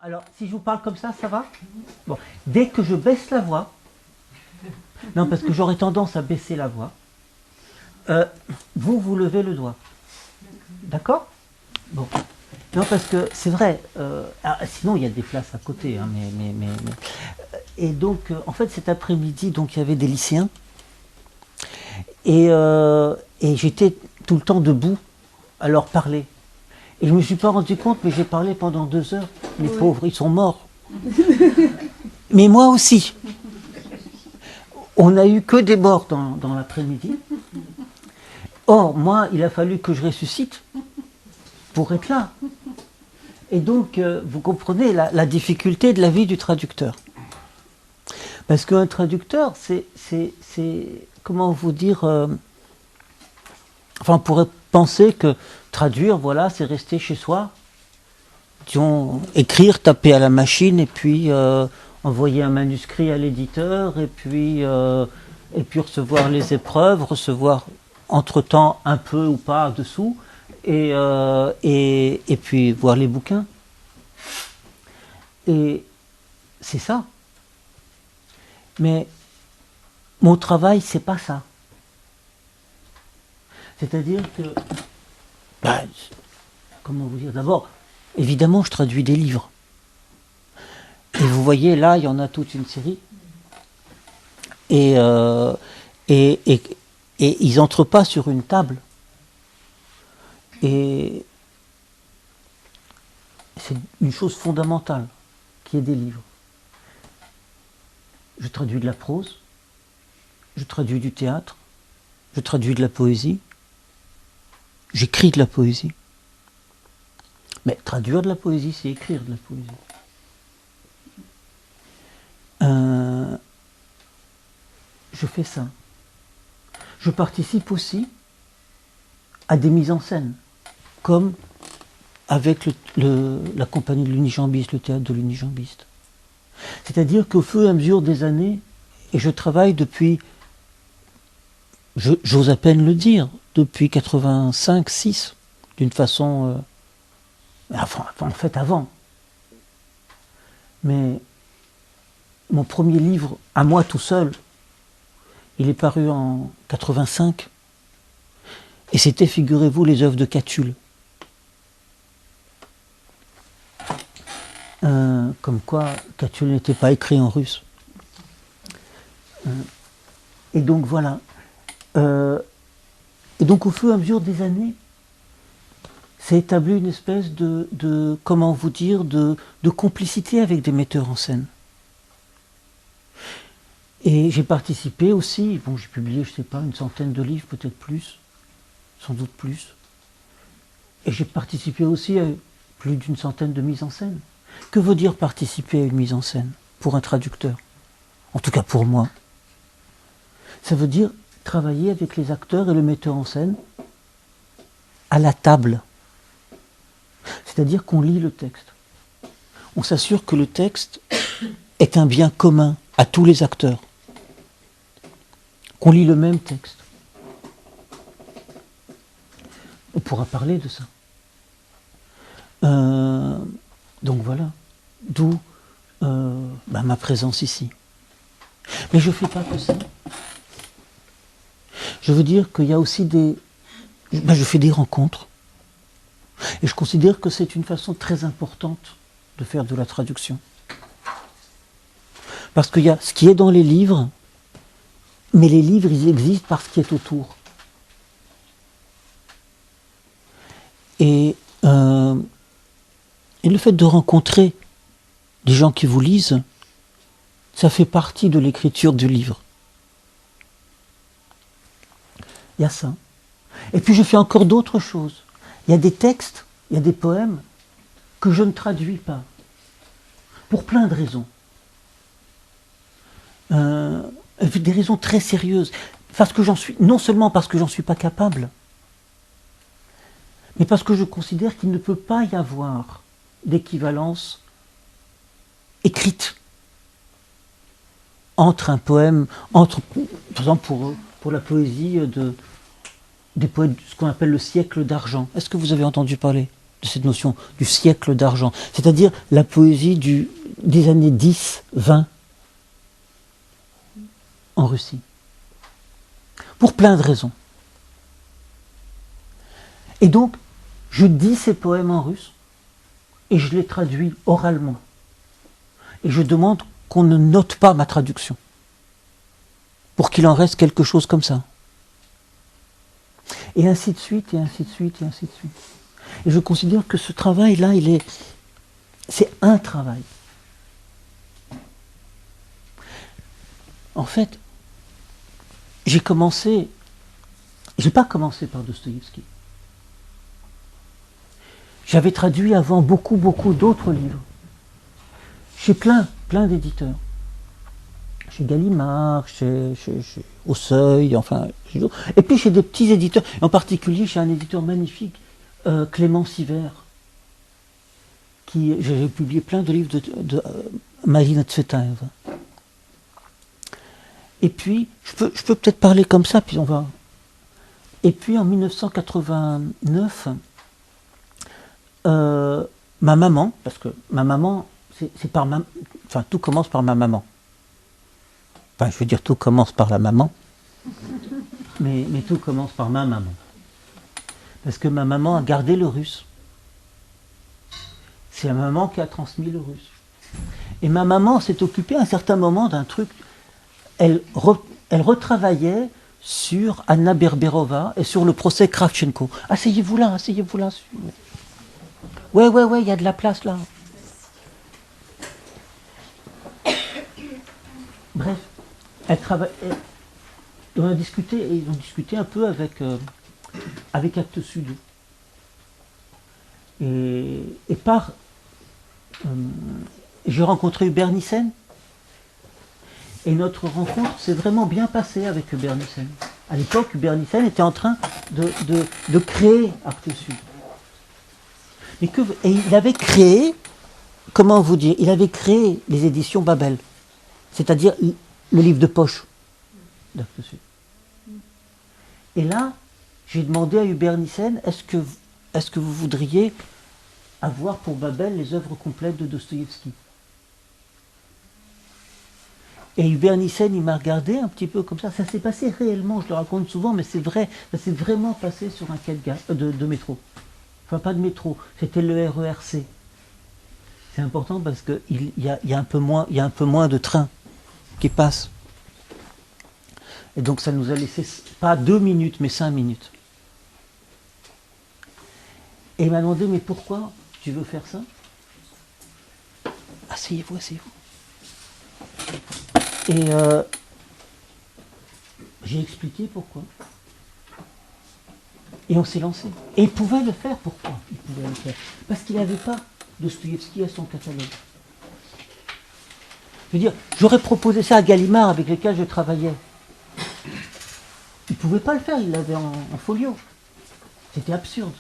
Alors, si je vous parle comme ça va? Bon, dès que je baisse la voix, non, parce que j'aurais tendance à baisser la voix, vous levez le doigt. D'accord? Bon. Non, parce que c'est vrai, sinon il y a des places à côté, hein, et donc, en fait, cet après-midi, donc il y avait des lycéens, et j'étais tout le temps debout à leur parler. Et je ne me suis pas rendu compte, mais j'ai parlé pendant 2 heures. Les pauvres, ils sont morts. Mais moi aussi. On n'a eu que des morts dans l'après-midi. Or, moi, il a fallu que je ressuscite pour être là. Et donc, vous comprenez la difficulté de la vie du traducteur. Parce qu'un traducteur, c'est comment vous dire... enfin, on pourrait penser que traduire, voilà, c'est rester chez soi, disons, écrire, taper à la machine, et puis envoyer un manuscrit à l'éditeur, et puis recevoir les épreuves, recevoir entre-temps un peu ou pas dessous, et puis voir les bouquins. Et c'est ça. Mais mon travail, c'est pas ça. C'est-à-dire que, comment vous dire, d'abord, évidemment, je traduis des livres. Et vous voyez, là, il y en a toute une série. Et ils n'entrent pas sur une table. Et c'est une chose fondamentale, qui est des livres. Je traduis de la prose, je traduis du théâtre, je traduis de la poésie, j'écris de la poésie. Mais traduire de la poésie, c'est écrire de la poésie. Je fais ça. Je participe aussi à des mises en scène, comme avec la compagnie de l'Unijambiste, le théâtre de l'Unijambiste. C'est-à-dire qu'au fur et à mesure des années, et je travaille depuis, j'ose à peine le dire, depuis 85-6, d'une façon... enfin, en fait, avant. Mais mon premier livre, à moi tout seul, il est paru en 85. Et c'était, figurez-vous, les œuvres de Catulle. Comme quoi, Catulle n'était pas écrit en russe. Et donc, voilà. Et donc, au fur et à mesure des années, s'est établi une espèce de comment vous dire, de complicité avec des metteurs en scène. Et j'ai participé aussi, bon, j'ai publié, je ne sais pas, une centaine de livres, peut-être plus, sans doute plus. Et j'ai participé aussi à plus d'une centaine de mises en scène. Que veut dire participer à une mise en scène pour un traducteur? En tout cas pour moi. Ça veut dire travailler avec les acteurs et le metteur en scène à la table. C'est-à-dire qu'on lit le texte. On s'assure que le texte est un bien commun à tous les acteurs. Qu'on lit le même texte. On pourra parler de ça. Donc voilà. D'où ma présence ici. Mais je ne fais pas que ça. Je veux dire qu'il y a aussi des... je fais des rencontres. Et je considère que c'est une façon très importante de faire de la traduction. Parce qu'il y a ce qui est dans les livres, mais les livres, ils existent par ce qui est autour. Et le fait de rencontrer des gens qui vous lisent, ça fait partie de l'écriture du livre. Il y a ça. Et puis je fais encore d'autres choses. Il y a des textes, il y a des poèmes que je ne traduis pas. Pour plein de raisons. Des raisons très sérieuses. Parce que non seulement parce que j'en suis pas capable, mais parce que je considère qu'il ne peut pas y avoir d'équivalence écrite entre un poème, par exemple pour la poésie des poètes, ce qu'on appelle le siècle d'argent. Est-ce que vous avez entendu parler? de cette notion du siècle d'argent, c'est-à-dire la poésie des années 10, 20 en Russie. Pour plein de raisons. Et donc, je dis ces poèmes en russe et je les traduis oralement. Et je demande qu'on ne note pas ma traduction, pour qu'il en reste quelque chose comme ça. Et ainsi de suite, et ainsi de suite, et ainsi de suite. Et je considère que ce travail-là, c'est un travail. En fait, j'ai pas commencé par Dostoïevski. J'avais traduit avant beaucoup d'autres livres. Chez plein d'éditeurs. Chez Gallimard, au Seuil, enfin. Et puis chez des petits éditeurs, en particulier chez un éditeur magnifique, Clément Sivert, j'ai publié plein de livres de Marina Tsvetaeva. Et puis, je peux peut-être parler comme ça, puis on va. Et puis en 1989, ma maman, parce que ma maman, c'est par ma. Enfin, tout commence par ma maman. Enfin, je veux dire, tout commence par la maman, mais tout commence par ma maman. Parce que ma maman a gardé le russe. C'est la maman qui a transmis le russe. Et ma maman s'est occupée à un certain moment d'un truc. Elle retravaillait sur Anna Berberova et sur le procès Kravchenko. Asseyez-vous là. Ouais, il y a de la place là. Bref, on a discuté, et ils ont discuté un peu avec Actes Sud. Et j'ai rencontré Hubert Nissen. Et notre rencontre s'est vraiment bien passée avec Hubert Nissen. À l'époque, Hubert Nissen était en train de créer Actes Sud. Et il avait créé, comment vous dire, il avait créé les éditions Babel, c'est-à-dire le livre de poche d'Actes Sud. Et là, j'ai demandé à Hubert Nissen, est-ce que vous voudriez avoir pour Babel les œuvres complètes de Dostoïevski? Et Hubert Nissen, il m'a regardé un petit peu comme ça. Ça s'est passé réellement, je le raconte souvent, mais c'est vrai, ça s'est vraiment passé sur un quai de métro. Enfin, pas de métro, c'était le RERC. C'est important parce qu'il y a un peu moins de trains qui passent. Et donc ça nous a laissé, pas 2 minutes, mais 5 minutes. Et il m'a demandé, mais pourquoi tu veux faire ça? Asseyez-vous. Et j'ai expliqué pourquoi. Et on s'est lancé. Et il pouvait le faire. Pourquoi il pouvait le faire? Parce qu'il n'avait pas Dostoïevski à son catalogue. Je veux dire, j'aurais proposé ça à Gallimard avec lequel je travaillais. Il ne pouvait pas le faire, il l'avait en folio. C'était absurde.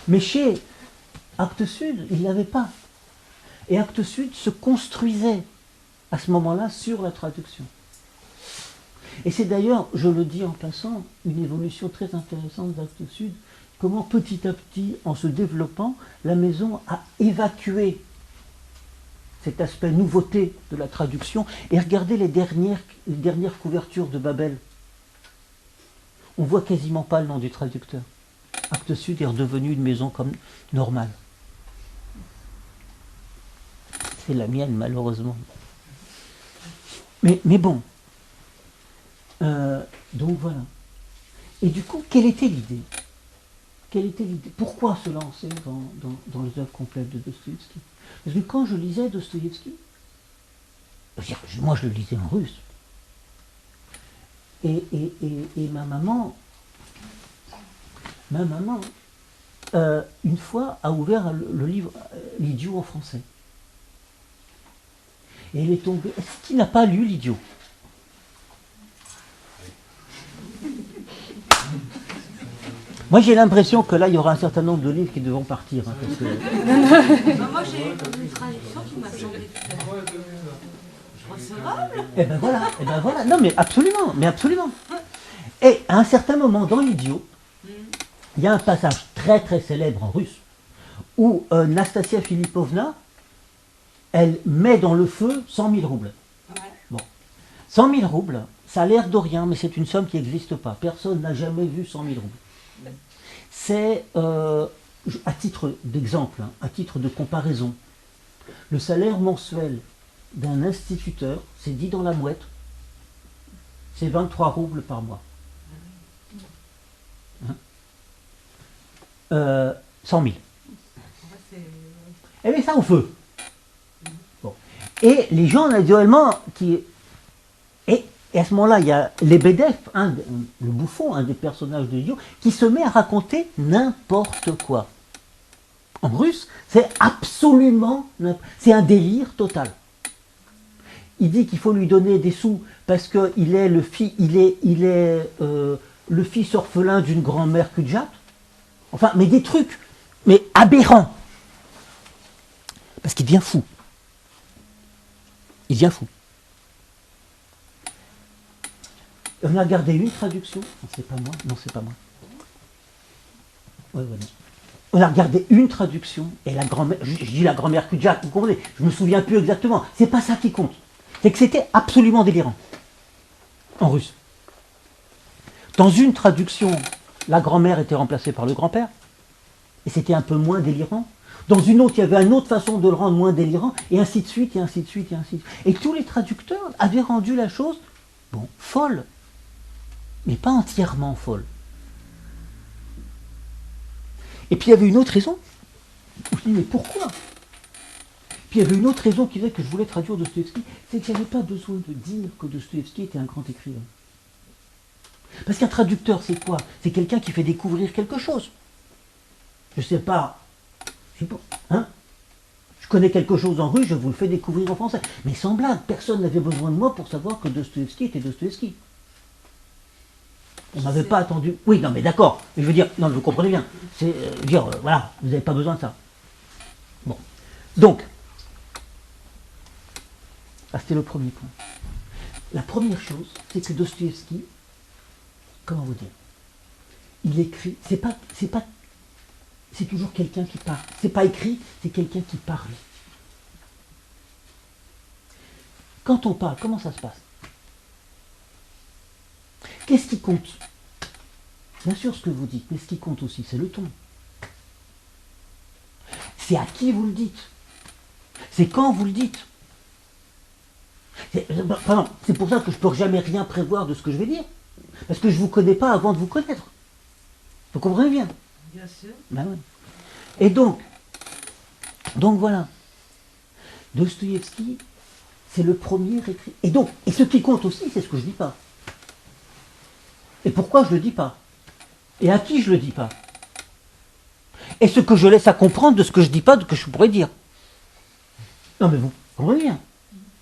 Mais chez Actes Sud, il ne l'avait pas. Et Actes Sud se construisait à ce moment-là sur la traduction. Et c'est d'ailleurs, je le dis en passant, une évolution très intéressante d'Actes Sud, comment petit à petit, en se développant, la maison a évacué cet aspect nouveauté de la traduction. Et regardez les dernières couvertures de Babel. On voit quasiment pas le nom du traducteur. Actes Sud est redevenu une maison comme normale. C'est la mienne, malheureusement. Mais bon. Donc voilà. Et du coup, quelle était l'idée? Pourquoi se lancer dans les œuvres complètes de Dostoïevski? Parce que quand je lisais Dostoïevski, moi je le lisais en russe. Et ma maman, une fois, a ouvert le livre L'Idiot en français. Et elle est tombée. Est-ce qu'il n'a pas lu L'Idiot? Moi j'ai l'impression que là il y aura un certain nombre de livres qui devront partir. Hein, parce que... Moi j'ai une traduction qui m'a semblé recevable. Et ben voilà. Non mais absolument. Et à un certain moment dans L'Idiot, il y a un passage très très célèbre en russe, où Nastasia Filipovna, elle met dans le feu 100 000 roubles. Ouais. Bon. 100 000 roubles, ça a l'air de rien, mais c'est une somme qui n'existe pas. Personne n'a jamais vu 100 000 roubles. C'est, à titre d'exemple, hein, à titre de comparaison, le salaire mensuel d'un instituteur, c'est dit dans la mouette, c'est 23 roubles par mois. Hein 100 000. Et bien ça au feu. Bon. Et les gens, naturellement, qui... Et à ce moment-là, il y a Lebedev, le bouffon, un des personnages de l'idiot, qui se met à raconter n'importe quoi. En russe, c'est absolument... C'est un délire total. Il dit qu'il faut lui donner des sous parce qu'il est le fils orphelin d'une grand-mère Kudjat. Enfin, mais des trucs, mais aberrants. Parce qu'il devient fou. Il devient fou. On a regardé une traduction. Non, c'est pas moi. Non, c'est pas moi. Ouais, ouais, non. On a regardé une traduction et la grand-mère, je dis la grand-mère Kudjat, vous comprenez, je me souviens plus exactement. C'est pas ça qui compte. C'est que c'était absolument délirant. En russe. Dans une traduction, la grand-mère était remplacée par le grand-père. Et c'était un peu moins délirant. Dans une autre, il y avait une autre façon de le rendre moins délirant, et ainsi de suite, et ainsi de suite, et ainsi de suite. Et tous les traducteurs avaient rendu la chose, bon, folle, mais pas entièrement folle. Et puis il y avait une autre raison. Je me dis, mais pourquoi? Puis il y avait une autre raison qui faisait que je voulais traduire Dostoïevski, c'est que je n'avais pas besoin de dire que Dostoïevski était un grand écrivain. Parce qu'un traducteur, c'est quoi? C'est quelqu'un qui fait découvrir quelque chose. Je sais pas, hein? Je connais quelque chose en russe, je vous le fais découvrir en français. Mais sans blague, personne n'avait besoin de moi pour savoir que Dostoïevski était Dostoïevski. On n'avait pas attendu. Oui, non, mais d'accord. Mais je veux dire, non, vous comprenez bien. C'est dire, voilà, vous n'avez pas besoin de ça. Bon. Donc, c'était le premier point. La première chose, c'est que Dostoïevski, comment vous dire, il écrit, c'est toujours quelqu'un qui parle. C'est pas écrit, c'est quelqu'un qui parle. Quand on parle, comment ça se passe? Qu'est-ce qui compte? Bien sûr ce que vous dites, mais ce qui compte aussi, c'est le ton. C'est à qui vous le dites. C'est quand vous le dites. C'est pour ça que je ne peux jamais rien prévoir de ce que je vais dire. Parce que je ne vous connais pas avant de vous connaître. Vous comprenez bien? Bien sûr. Ben oui. Et donc voilà. Dostoïevski, c'est le premier écrit. Et ce qui compte aussi, c'est ce que je ne dis pas. Et pourquoi je ne le dis pas? Et à qui je ne le dis pas? Et ce que je laisse à comprendre de ce que je ne dis pas, de ce que je pourrais dire. Non mais vous comprenez bien.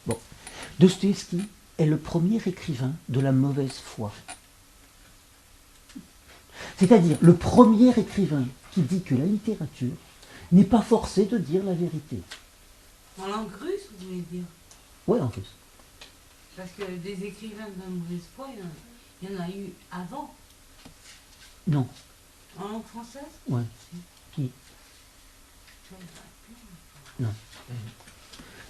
Bon. Dostoïevski est le premier écrivain de la mauvaise foi. C'est-à-dire le premier écrivain qui dit que la littérature n'est pas forcée de dire la vérité. En langue russe, vous voulez dire? Oui, en plus. Parce que des écrivains de la mauvaise foi, il y en a eu avant. Non. En langue française? Ouais. Qui? Non.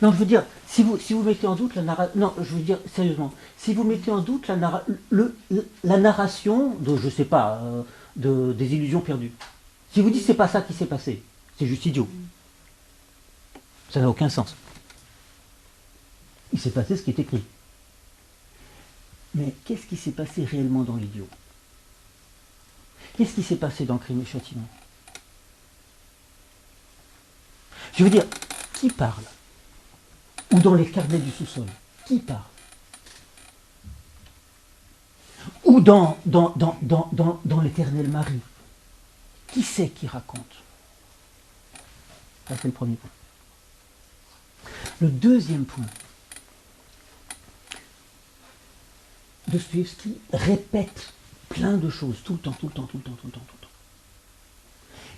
Non, je veux dire, si vous mettez en doute la narration... Non, je veux dire, sérieusement, si vous mettez en doute la narration de, je sais pas, des illusions perdues, si vous dites c'est pas ça qui s'est passé, c'est juste idiot. Ça n'a aucun sens. Il s'est passé ce qui est écrit. Mais qu'est-ce qui s'est passé réellement dans l'idiot? Qu'est-ce qui s'est passé dans Crime et Châtiment? Je veux dire, qui parle? Ou dans les carnets du sous-sol, qui parle? Ou dans l'Éternel Marie, qui c'est qui raconte? Ça, c'est le premier point. Le deuxième point, Dostoïevski répète plein de choses, tout le temps.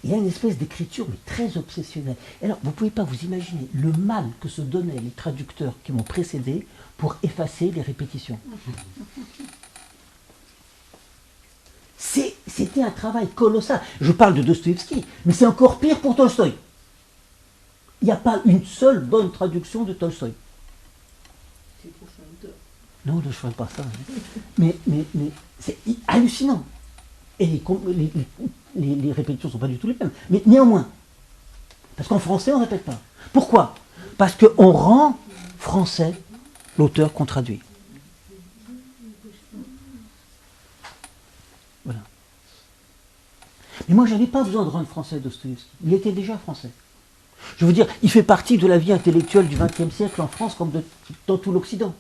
Il y a une espèce d'écriture, mais très obsessionnelle. Alors, vous ne pouvez pas vous imaginer le mal que se donnaient les traducteurs qui m'ont précédé pour effacer les répétitions. c'était un travail colossal. Je parle de Dostoïevski, mais c'est encore pire pour Tolstoï. Il n'y a pas une seule bonne traduction de Tolstoï. C'est trop chanteur. Non, je ne ferai pas ça. Mais c'est hallucinant. Et les répétitions ne sont pas du tout les mêmes. Mais néanmoins, parce qu'en français, on ne répète pas. Pourquoi? Parce qu'on rend français l'auteur qu'on traduit. Voilà. Mais moi, je n'avais pas besoin de rendre français Dostoïevski. Il était déjà français. Je veux dire, il fait partie de la vie intellectuelle du XXe siècle en France comme dans tout l'Occident.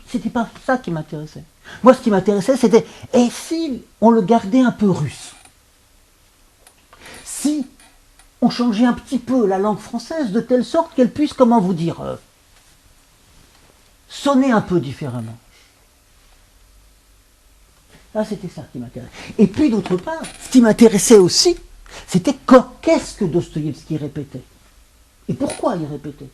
C'était pas ça qui m'intéressait. Moi, ce qui m'intéressait, c'était, et si on le gardait un peu russe? Si on changeait un petit peu la langue française de telle sorte qu'elle puisse, comment vous dire, sonner un peu différemment. Là, c'était ça qui m'intéressait. Et puis, d'autre part, ce qui m'intéressait aussi, c'était qu'est-ce que Dostoïevski répétait. Et pourquoi il répétait.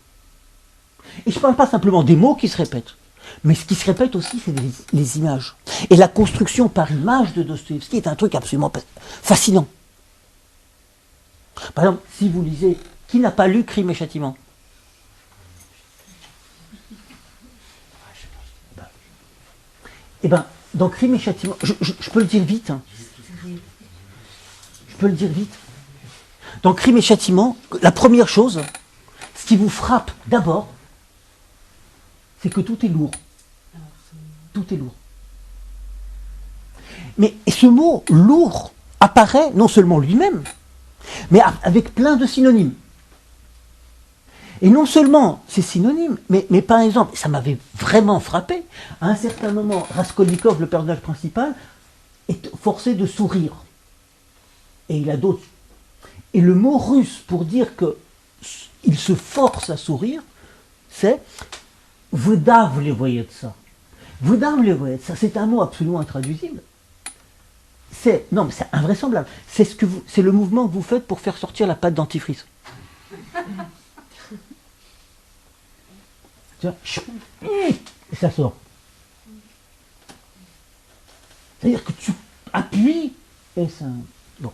Et je ne parle pas simplement des mots qui se répètent, mais ce qui se répète aussi, c'est les images. Et la construction par image de Dostoïevski est un truc absolument fascinant. Par exemple, si vous lisez, qui n'a pas lu Crime et Châtiment? Eh bien, dans Crime et Châtiment, je peux le dire vite. Hein. Je peux le dire vite. Dans Crime et Châtiment, la première chose, ce qui vous frappe d'abord, c'est que tout est lourd. Tout est lourd. Mais ce mot lourd apparaît non seulement lui-même, mais avec plein de synonymes. Et non seulement ces synonymes, mais par exemple, ça m'avait vraiment frappé, à un certain moment, Raskolnikov, le personnage principal, est forcé de sourire. Et il a d'autres. Et le mot russe pour dire qu'il se force à sourire, c'est «выдавливается». «Выдавливается», c'est un mot absolument intraduisible. C'est invraisemblable. C'est le mouvement que vous faites pour faire sortir la pâte dentifrice. Et ça sort. C'est-à-dire que tu appuies et ça... Bon.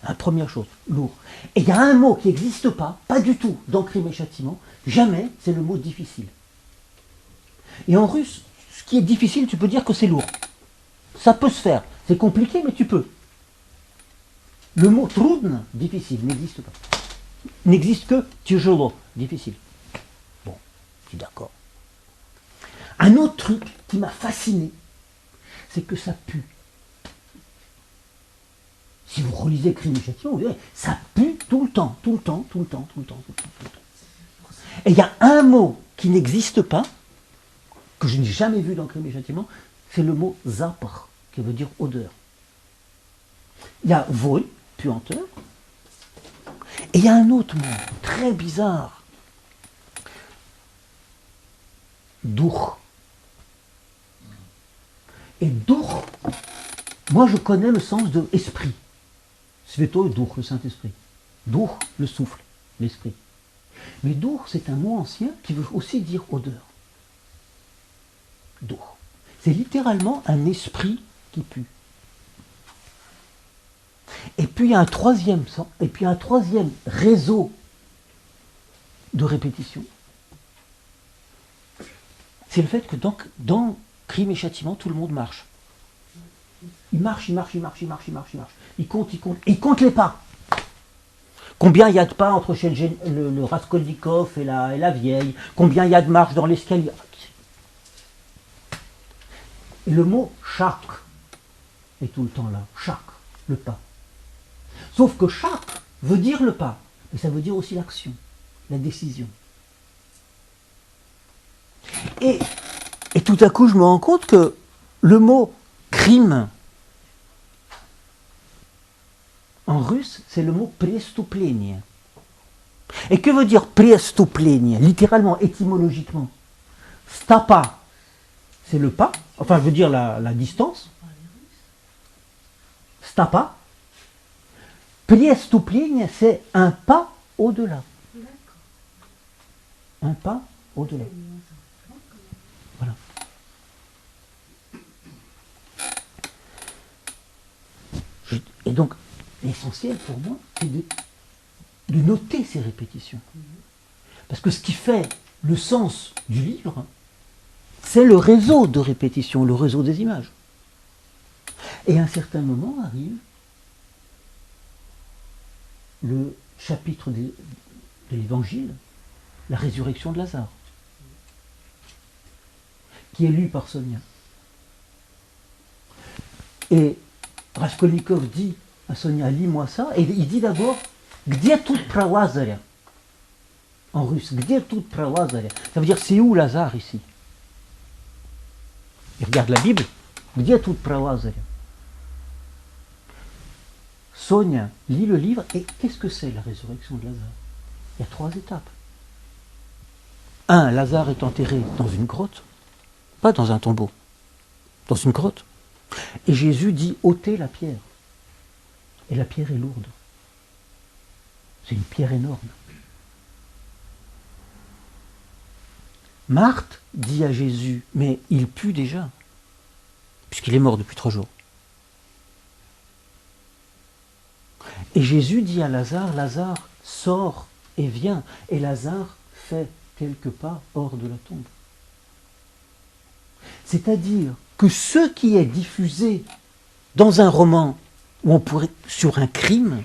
La première chose, lourd. Et il y a un mot qui n'existe pas du tout dans Crime et Châtiment, jamais, c'est le mot difficile. Et en russe, ce qui est difficile, tu peux dire que c'est lourd. Ça peut se faire. C'est compliqué, mais tu peux. Le mot trudno, difficile, n'existe pas. N'existe que тяжело, difficile. Bon, je suis d'accord. Un autre truc qui m'a fasciné, c'est que ça pue. Si vous relisez Crime et Châtiment, vous verrez, ça pue tout le temps, tout le temps, tout le temps, tout le temps, tout le temps, tout le temps. Et il y a un mot qui n'existe pas, que je n'ai jamais vu dans Crime et Châtiment, c'est le mot zapach, qui veut dire odeur. Il y a voy, puanteur, et il y a un autre mot très bizarre, duch. Et duch, moi je connais le sens de esprit. Sveto et duch, le Saint-Esprit. Duch, le souffle, l'esprit. Mais duch, c'est un mot ancien qui veut aussi dire odeur. Duch. C'est littéralement un esprit qui pue. Et puis il y a un troisième sens, et puis un troisième réseau de répétition. C'est le fait que dans Crime et Châtiment, tout le monde marche. Il marche. Il compte les pas. Combien il y a de pas entre le Raskolnikov et la vieille? Combien il y a de marches dans l'escalier? Et le mot chaque est tout le temps là. Chaque, le pas. Sauf que chaque veut dire le pas, mais ça veut dire aussi l'action, la décision. Et tout à coup, je me rends compte que le mot crime en russe, c'est le mot преступление. Et que veut dire преступление, littéralement, étymologiquement? Stapa, c'est le pas, enfin je veux dire la distance. Stapa. Преступление, c'est un pas au-delà. Un pas au-delà. Voilà. Et donc, l'essentiel pour moi, c'est de noter ces répétitions. Parce que ce qui fait le sens du livre, c'est le réseau de répétitions, le réseau des images. Et à un certain moment arrive le chapitre de l'Évangile, la résurrection de Lazare, qui est lu par Sonia. Et Raskolnikov dit à Sonia, lis-moi ça, et il dit d'abord, Где тут про Лазаря? En russe, Где тут про Лазаря? Ça veut dire, c'est où Lazare ici? Il regarde la Bible, Где тут про Лазаря? Sonia lit le livre, et qu'est-ce que c'est la résurrection de Lazare? Il y a 3 étapes. 1, Lazare est enterré dans une grotte, pas dans un tombeau, dans une grotte. Et Jésus dit, ôtez la pierre. Et la pierre est lourde. C'est une pierre énorme. Marthe dit à Jésus, mais il pue déjà, puisqu'il est mort depuis 3 jours. Et Jésus dit à Lazare, Lazare, sors et viens. Et Lazare fait quelques pas hors de la tombe. C'est-à-dire que ce qui est diffusé dans un roman, où on pourrait, sur un crime,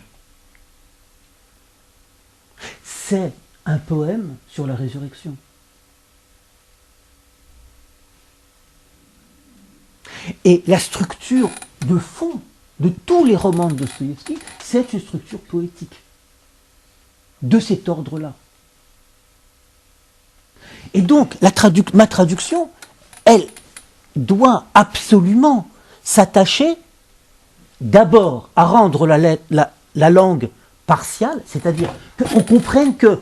c'est un poème sur la résurrection. Et la structure de fond de tous les romans de Dostoïevski, c'est une structure poétique de cet ordre-là. Et donc, ma traduction, elle doit absolument s'attacher d'abord à rendre la langue partiale, c'est-à-dire qu'on comprenne que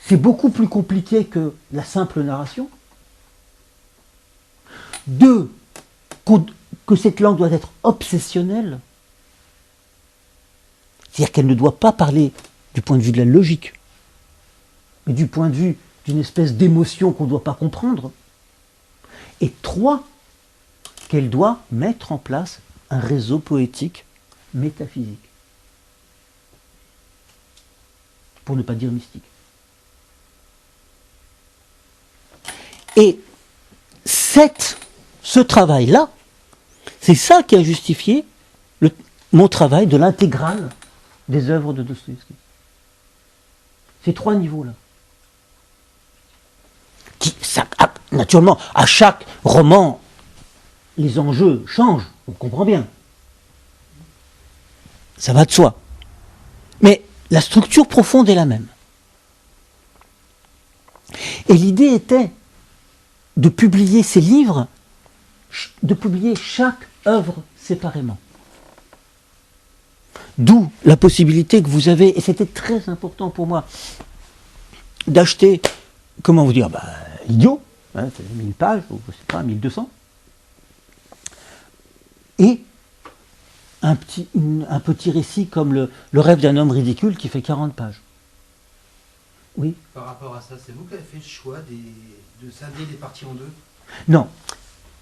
c'est beaucoup plus compliqué que la simple narration. 2, que cette langue doit être obsessionnelle, c'est-à-dire qu'elle ne doit pas parler du point de vue de la logique, mais du point de vue d'une espèce d'émotion qu'on ne doit pas comprendre. Et 3, qu'elle doit mettre en place un réseau poétique métaphysique. Pour ne pas dire mystique. Et ce travail-là, c'est ça qui a justifié mon travail de l'intégrale des œuvres de Dostoïevski. Ces 3 niveaux-là. Naturellement, à chaque roman, les enjeux changent, on comprend bien. Ça va de soi. Mais la structure profonde est la même. Et l'idée était de publier ces livres, de publier chaque œuvre séparément. D'où la possibilité que vous avez, et c'était très important pour moi, d'acheter, comment vous dire, idiot, hein, 1000 pages, ou je sais pas, 1200, et un petit récit comme le rêve d'un homme ridicule qui fait 40 pages. Oui. Par rapport à ça, c'est vous qui avez fait le choix de scinder les parties en 2? Non.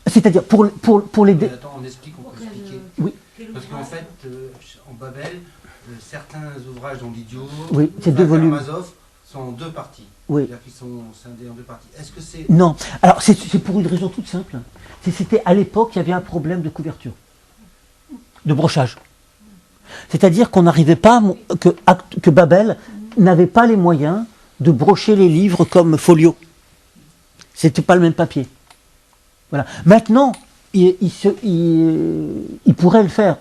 C'est-à-dire, pour les... Attends, on explique, on peut expliquer. Oui. Parce qu'en fait, en Babel, certains ouvrages, dont l'Idiot, oui, c'est 2 volumes. Karamazov, sont en 2 parties. Oui. C'est-à-dire qu'ils sont scindés en 2 parties. Est-ce que c'est... Non. Alors, c'est pour une raison toute simple. C'était à l'époque, il y avait un problème de couverture, de brochage. C'est-à-dire qu'on n'arrivait pas, que Babel n'avait pas les moyens de brocher les livres comme folio. C'était pas le même papier. Voilà. Maintenant, ils pourraient le faire.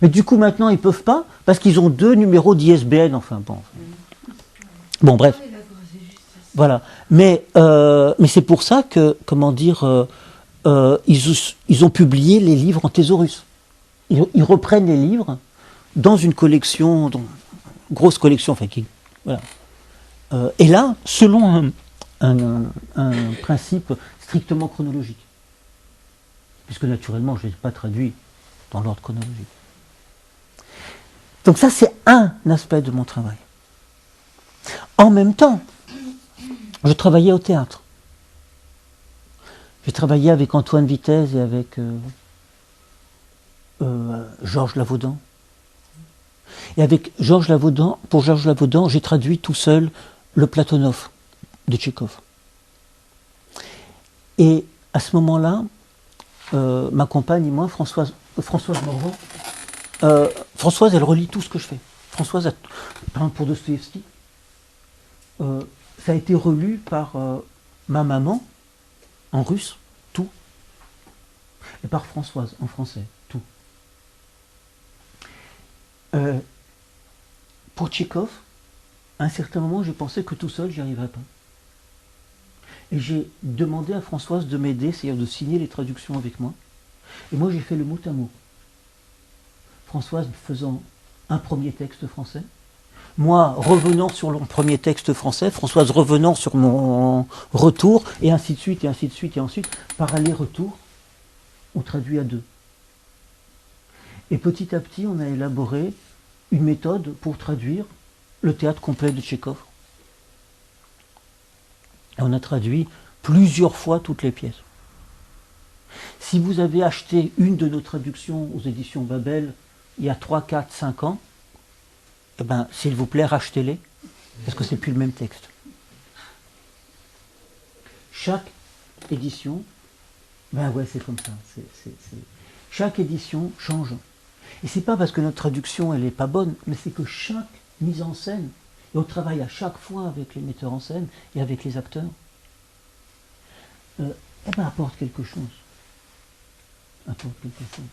Mais du coup, maintenant, ils ne peuvent pas, parce qu'ils ont 2 numéros d'ISBN, enfin bon. Bon, bref. Voilà. Mais c'est pour ça que, comment dire, ils ont publié les livres en thésaurus. Ils reprennent les livres dans une collection, grosse collection, enfin, voilà. Et là, selon un principe strictement chronologique. Puisque naturellement, je ne l'ai pas traduit dans l'ordre chronologique. Donc ça, c'est un aspect de mon travail. En même temps, je travaillais au théâtre. J'ai travaillé avec Antoine Vitesse et avec Georges Lavaudan Et avec pour Georges Lavaudan, j'ai traduit tout seul le Platonov de Tchekhov. Et à ce moment-là, ma compagne et moi, Françoise Morvan, Françoise, elle relit tout ce que je fais. Françoise, par exemple pour Dostoïevski, ça a été relu par ma maman en russe, tout, et par Françoise en français, tout. Pour Tchekhov, à un certain moment, j'ai pensé que tout seul, j'y arriverais pas. Et j'ai demandé à Françoise de m'aider, c'est-à-dire de signer les traductions avec moi. Et moi, j'ai fait le mot à mot. Françoise faisant un premier texte français, moi revenant sur mon premier texte français, Françoise revenant sur mon retour, et ainsi de suite, et ainsi de suite, et ensuite, par aller-retour, on traduit à deux. Et petit à petit, on a élaboré une méthode pour traduire le théâtre complet de Tchekhov. Et on a traduit plusieurs fois toutes les pièces. Si vous avez acheté une de nos traductions aux éditions Babel il y a 3, 4, 5 ans, eh ben, s'il vous plaît, rachetez-les, parce que c'est plus le même texte. Chaque édition, ben ouais, c'est comme ça. Chaque édition change. Et c'est pas parce que notre traduction elle est pas bonne, mais c'est que chaque mise en scène, et on travaille à chaque fois avec les metteurs en scène et avec les acteurs, eh ben, apporte quelque chose. Apporte quelque chose.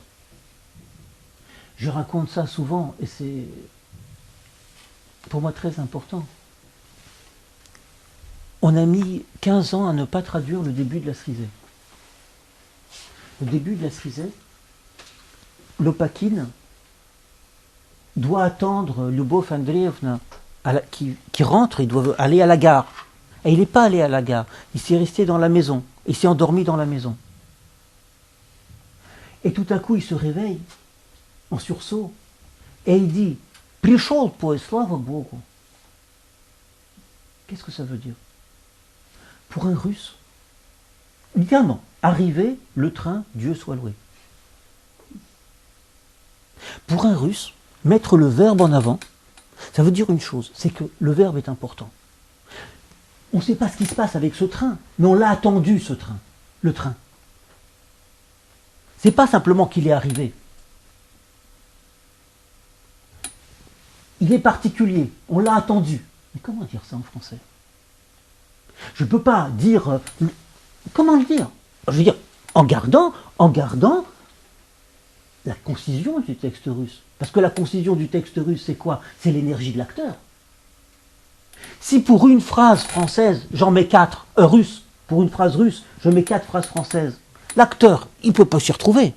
Je raconte ça souvent et c'est pour moi très important. On a mis 15 ans à ne pas traduire le début de la Cerisay. Le début de la Cerisay, Lopakhin doit attendre Lyubov Andreevna qui rentre, il doit aller à la gare. Et il n'est pas allé à la gare, il s'est resté dans la maison, il s'est endormi dans la maison. Et tout à coup, il se réveille en sursaut et il dit « Пришел поезд, слава Богу ». Qu'est-ce que ça veut dire? Pour un Russe, littéralement, arriver le train, Dieu soit loué. Pour un Russe, mettre le verbe en avant, ça veut dire une chose, c'est que le verbe est important. On ne sait pas ce qui se passe avec ce train, mais on l'a attendu, ce train, le train. C'est pas simplement qu'il est arrivé. Il est particulier, on l'a attendu. Mais comment dire ça en français? Je ne peux pas dire... comment le dire? Je veux dire, en gardant la concision du texte russe. Parce que la concision du texte russe, c'est quoi? C'est l'énergie de l'acteur. Si pour une phrase française, j'en mets 4, russe, pour une phrase russe, je mets 4 phrases françaises, l'acteur, il ne peut pas s'y retrouver.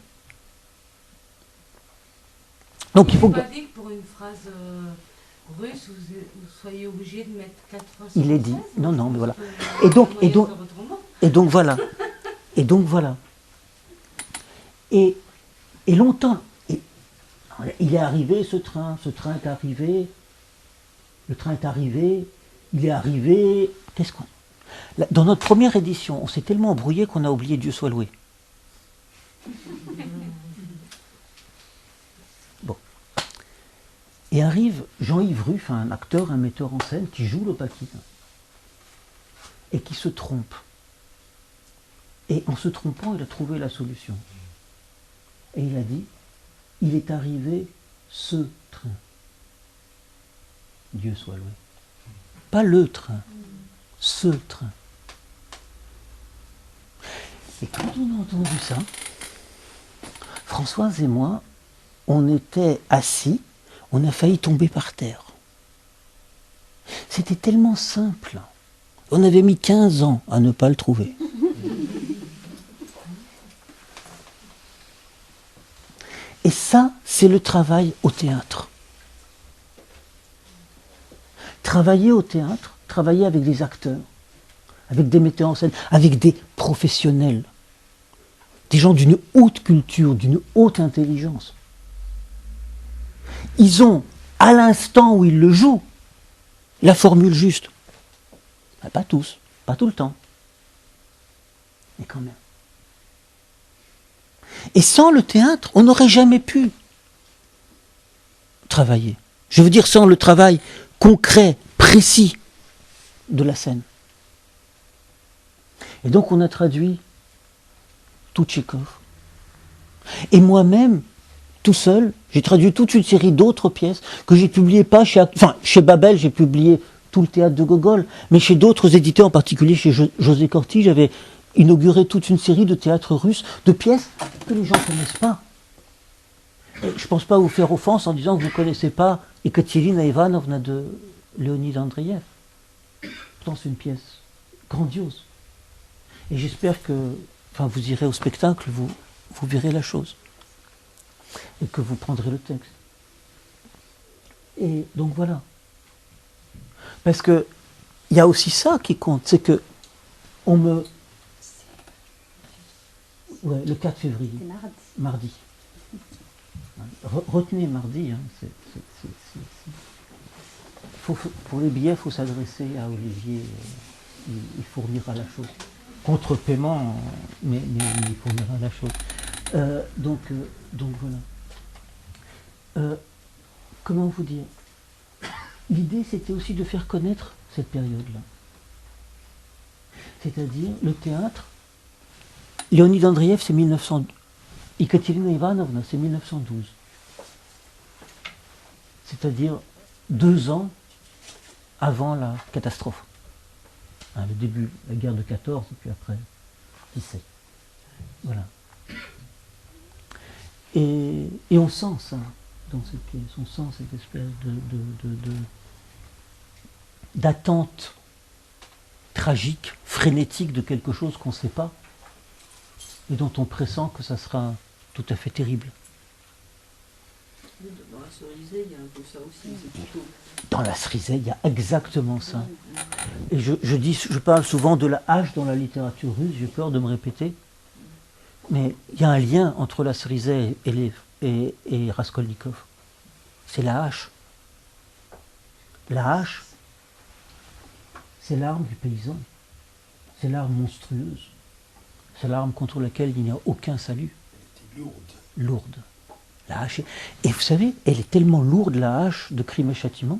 Donc il faut... pas dit que pour une phrase russe, vous soyez obligé de mettre 4 phrases il est dit. françaises, Non, mais voilà. Et donc voilà. Et longtemps, il est arrivé ce train est arrivé, le train est arrivé, il est arrivé, qu'est-ce qu'on... Dans notre première édition, on s'est tellement embrouillé qu'on a oublié Dieu soit loué. Bon. Et arrive Jean-Yves Ruff, un acteur, un metteur en scène, qui joue Lopakhin, et qui se trompe. Et en se trompant, il a trouvé la solution. Et il a dit, il est arrivé ce train. Dieu soit loué. Pas le train, ce train. Et quand on a entendu ça, Françoise et moi, on était assis, on a failli tomber par terre. C'était tellement simple. On avait mis 15 ans à ne pas le trouver. Et ça, c'est le travail au théâtre. Travailler au théâtre, travailler avec des acteurs, avec des metteurs en scène, avec des professionnels, des gens d'une haute culture, d'une haute intelligence. Ils ont, à l'instant où ils le jouent, la formule juste. Pas tous, pas tout le temps, mais quand même. Et sans le théâtre, on n'aurait jamais pu travailler. Je veux dire sans le travail concret, précis de la scène. Et donc on a traduit tout Tchekhov. Et moi-même, tout seul, j'ai traduit toute une série d'autres pièces que j'ai publiées pas chez Babel, j'ai publié tout le théâtre de Gogol, mais chez d'autres éditeurs, en particulier chez José Corti, j'avais inauguré toute une série de théâtres russes, de pièces que les gens ne connaissent pas. Et je ne pense pas vous faire offense en disant que vous ne connaissez pas Ekaterina Ivanovna de Léonid Andreïev. Pourtant, c'est une pièce grandiose. Et j'espère que, vous irez au spectacle, vous verrez la chose. Et que vous prendrez le texte. Et donc voilà. Parce que il y a aussi ça qui compte, c'est que on me... Ouais, le 4 février. Mardi. Retenez mardi. Hein, pour les billets, il faut s'adresser à Olivier. Il fournira la chose. Contre paiement, mais il fournira la chose. Donc voilà. Comment vous dire? L'idée, c'était aussi de faire connaître cette période-là. C'est-à-dire le théâtre. Léonid Andreïev, c'est 1912. Ekaterina Ivanovna, c'est 1912. C'est-à-dire 2 ans avant la catastrophe. Le début, la guerre de 14, et puis après 17. Voilà. Et on sent ça dans cette pièce. On sent cette espèce d'attente tragique, frénétique de quelque chose qu'on ne sait pas et dont on pressent que ça sera tout à fait terrible. Dans la cerisée, il y a un peu ça aussi. Dans la cerisée, il y a exactement ça. Et je parle souvent de la hache dans la littérature russe, j'ai peur de me répéter, mais il y a un lien entre la cerisée et Raskolnikov. C'est la hache. La hache, c'est l'arme du paysan. C'est l'arme monstrueuse. C'est l'arme contre laquelle il n'y a aucun salut. Elle était lourde. Lourde. La hache. Et vous savez, elle est tellement lourde, la hache de Crime et Châtiment.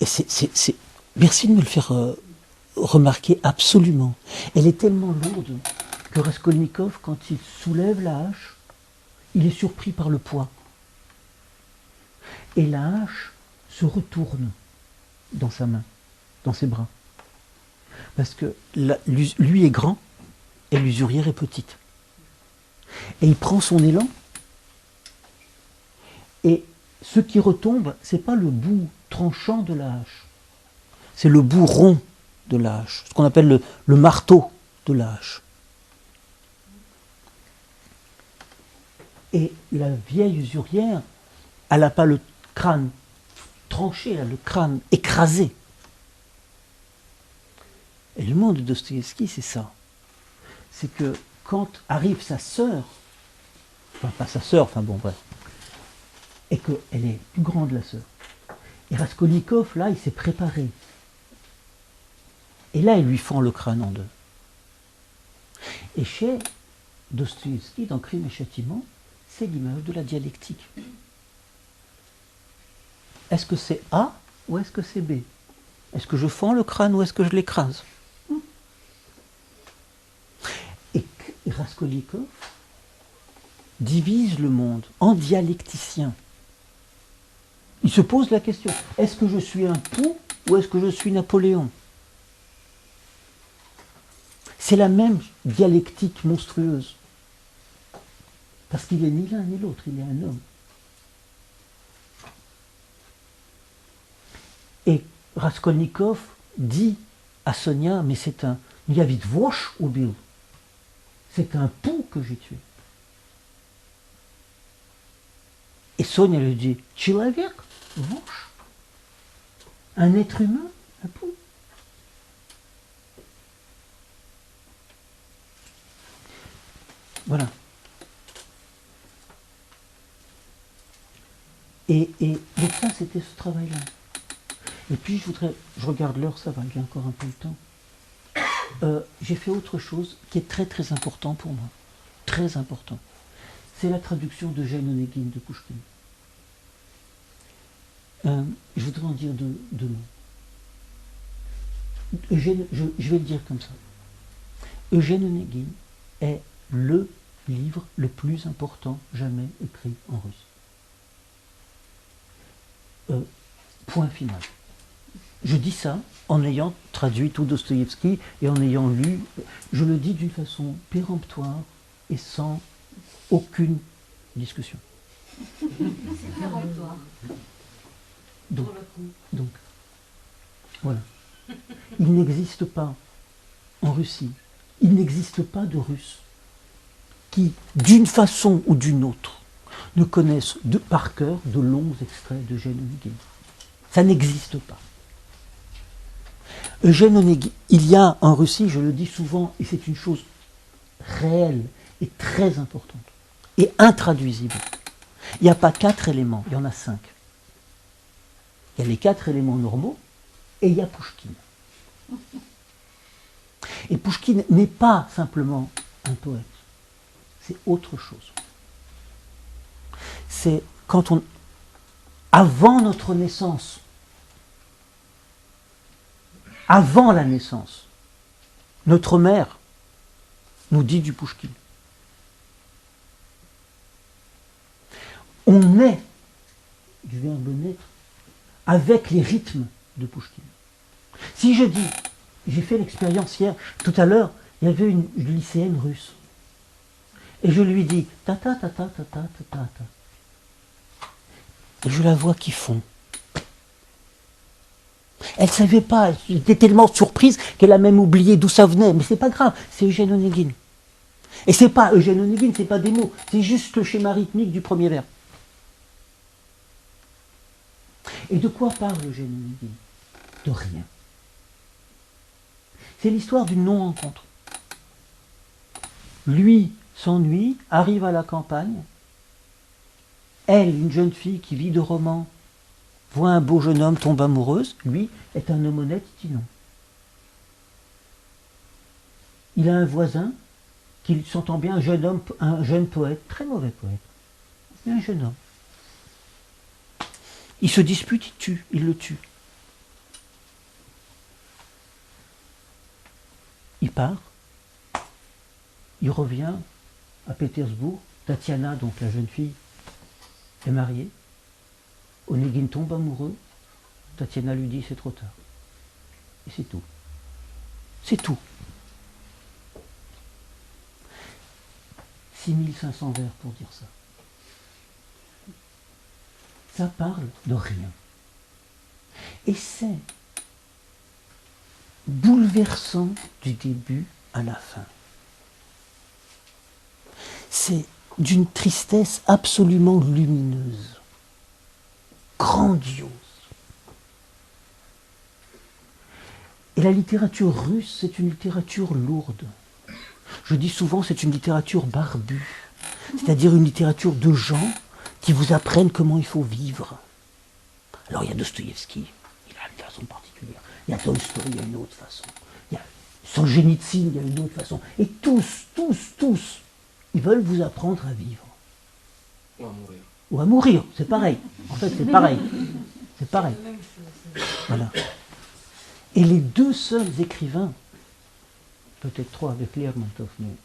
Et merci de me le faire remarquer absolument. Elle est tellement lourde que Raskolnikov, quand il soulève la hache, il est surpris par le poids. Et la hache se retourne dans sa main, dans ses bras. Parce que lui est grand et l'usurière est petite. Et il prend son élan. Et ce qui retombe, ce n'est pas le bout tranchant de la hache. C'est le bout rond de la hache. Ce qu'on appelle le marteau de la hache. Et la vieille usurière, elle n'a pas le crâne tranché, elle a le crâne écrasé. Et le monde de Dostoïevski, c'est ça. C'est que quand arrive sa sœur, enfin pas sa sœur, enfin bon bref, et qu'elle est plus grande la sœur. Et Raskolnikov, là, il s'est préparé. Et là, il lui fend le crâne en deux. Et chez Dostoïevski, dans Crime et Châtiment, c'est l'image de la dialectique. Est-ce que c'est A ou est-ce que c'est B? Est-ce que je fends le crâne ou est-ce que je l'écrase? Et Raskolnikov divise le monde en dialecticiens. Il se pose la question, est-ce que je suis un pou ou est-ce que je suis Napoléon? C'est la même dialectique monstrueuse. Parce qu'il est ni l'un ni l'autre, il est un homme. Et Raskolnikov dit à Sonia, mais c'est un Yavit Vosh ubil. C'est un pou que j'ai tué. Et Sonia lui dit, Человек, Vosh. Un être humain, un pou. Voilà. Et donc ça, c'était ce travail-là. Et puis je regarde l'heure, ça va, j'ai encore un peu de temps. J'ai fait autre chose qui est très très important pour moi. Très important. C'est la traduction de Jane Onegin de Pouchkine. Je voudrais en dire deux mots. Je vais le dire comme ça. Eugène Onegin est le livre le plus important jamais écrit en russe. Point final. Je dis ça en ayant traduit tout Dostoïevski et en ayant lu, je le dis d'une façon péremptoire et sans aucune discussion. C'est péremptoire. Donc, Pour le coup. donc, voilà. Il n'existe pas en Russie, il n'existe pas de Russes qui, d'une façon ou d'une autre, ne connaissent par cœur de longs extraits d'Eugène Onegin. Ça n'existe pas. Eugène Onegin, il y a en Russie, je le dis souvent, et c'est une chose réelle et très importante, et intraduisible. Il n'y a pas 4 éléments, il y en a 5. Il y a les 4 éléments normaux, et il y a Pouchkine. Et Pouchkine n'est pas simplement un poète, c'est autre chose. C'est quand on... Avant notre naissance, avant la naissance, notre mère nous dit du Pouchkine. On naît du verbe naître avec les rythmes de Pouchkine. Si je dis, j'ai fait l'expérience hier, tout à l'heure, il y avait une lycéenne russe. Et je lui dis ta ta ta ta ta ta ta ta. Et je la vois qui fond. Elle ne savait pas, elle était tellement surprise qu'elle a même oublié d'où ça venait. Mais c'est pas grave, c'est Eugène Onegin. Et c'est pas Eugène Onegin, c'est pas des mots, c'est juste le schéma rythmique du premier vers. Et de quoi parle Eugène Onegin? De rien. C'est l'histoire d'une non-rencontre. Lui s'ennuie, arrive à la campagne. Elle, une jeune fille qui vit de romans, voit un beau jeune homme, tombe amoureuse. Lui est un homme honnête, dit non. Il a un voisin qui s'entend bien, un jeune homme, un jeune poète, très mauvais poète, mais un jeune homme. Il se dispute, il le tue. Il part, il revient à Pétersbourg. Tatiana, donc la jeune fille, est mariée. Onegin tombe amoureux. Tatiana lui dit c'est trop tard. Et c'est tout. C'est tout. 6500 vers pour dire ça. Ça parle de rien. Et c'est bouleversant du début à la fin. C'est d'une tristesse absolument lumineuse, grandiose. Et la littérature russe, c'est une littérature lourde. Je dis souvent, c'est une littérature barbue, c'est-à-dire une littérature de gens qui vous apprennent comment il faut vivre. Alors il y a Dostoïevski, il a une façon particulière. Il y a Tolstoï, il y a une autre façon. Il y a Solzhenitsyn, il y a une autre façon. Et tous, ils veulent vous apprendre à vivre. Ou à mourir. Ou à mourir, c'est pareil. En fait, c'est pareil. C'est pareil. Voilà. Et les deux seuls écrivains, peut-être trois avec Lermontov, mais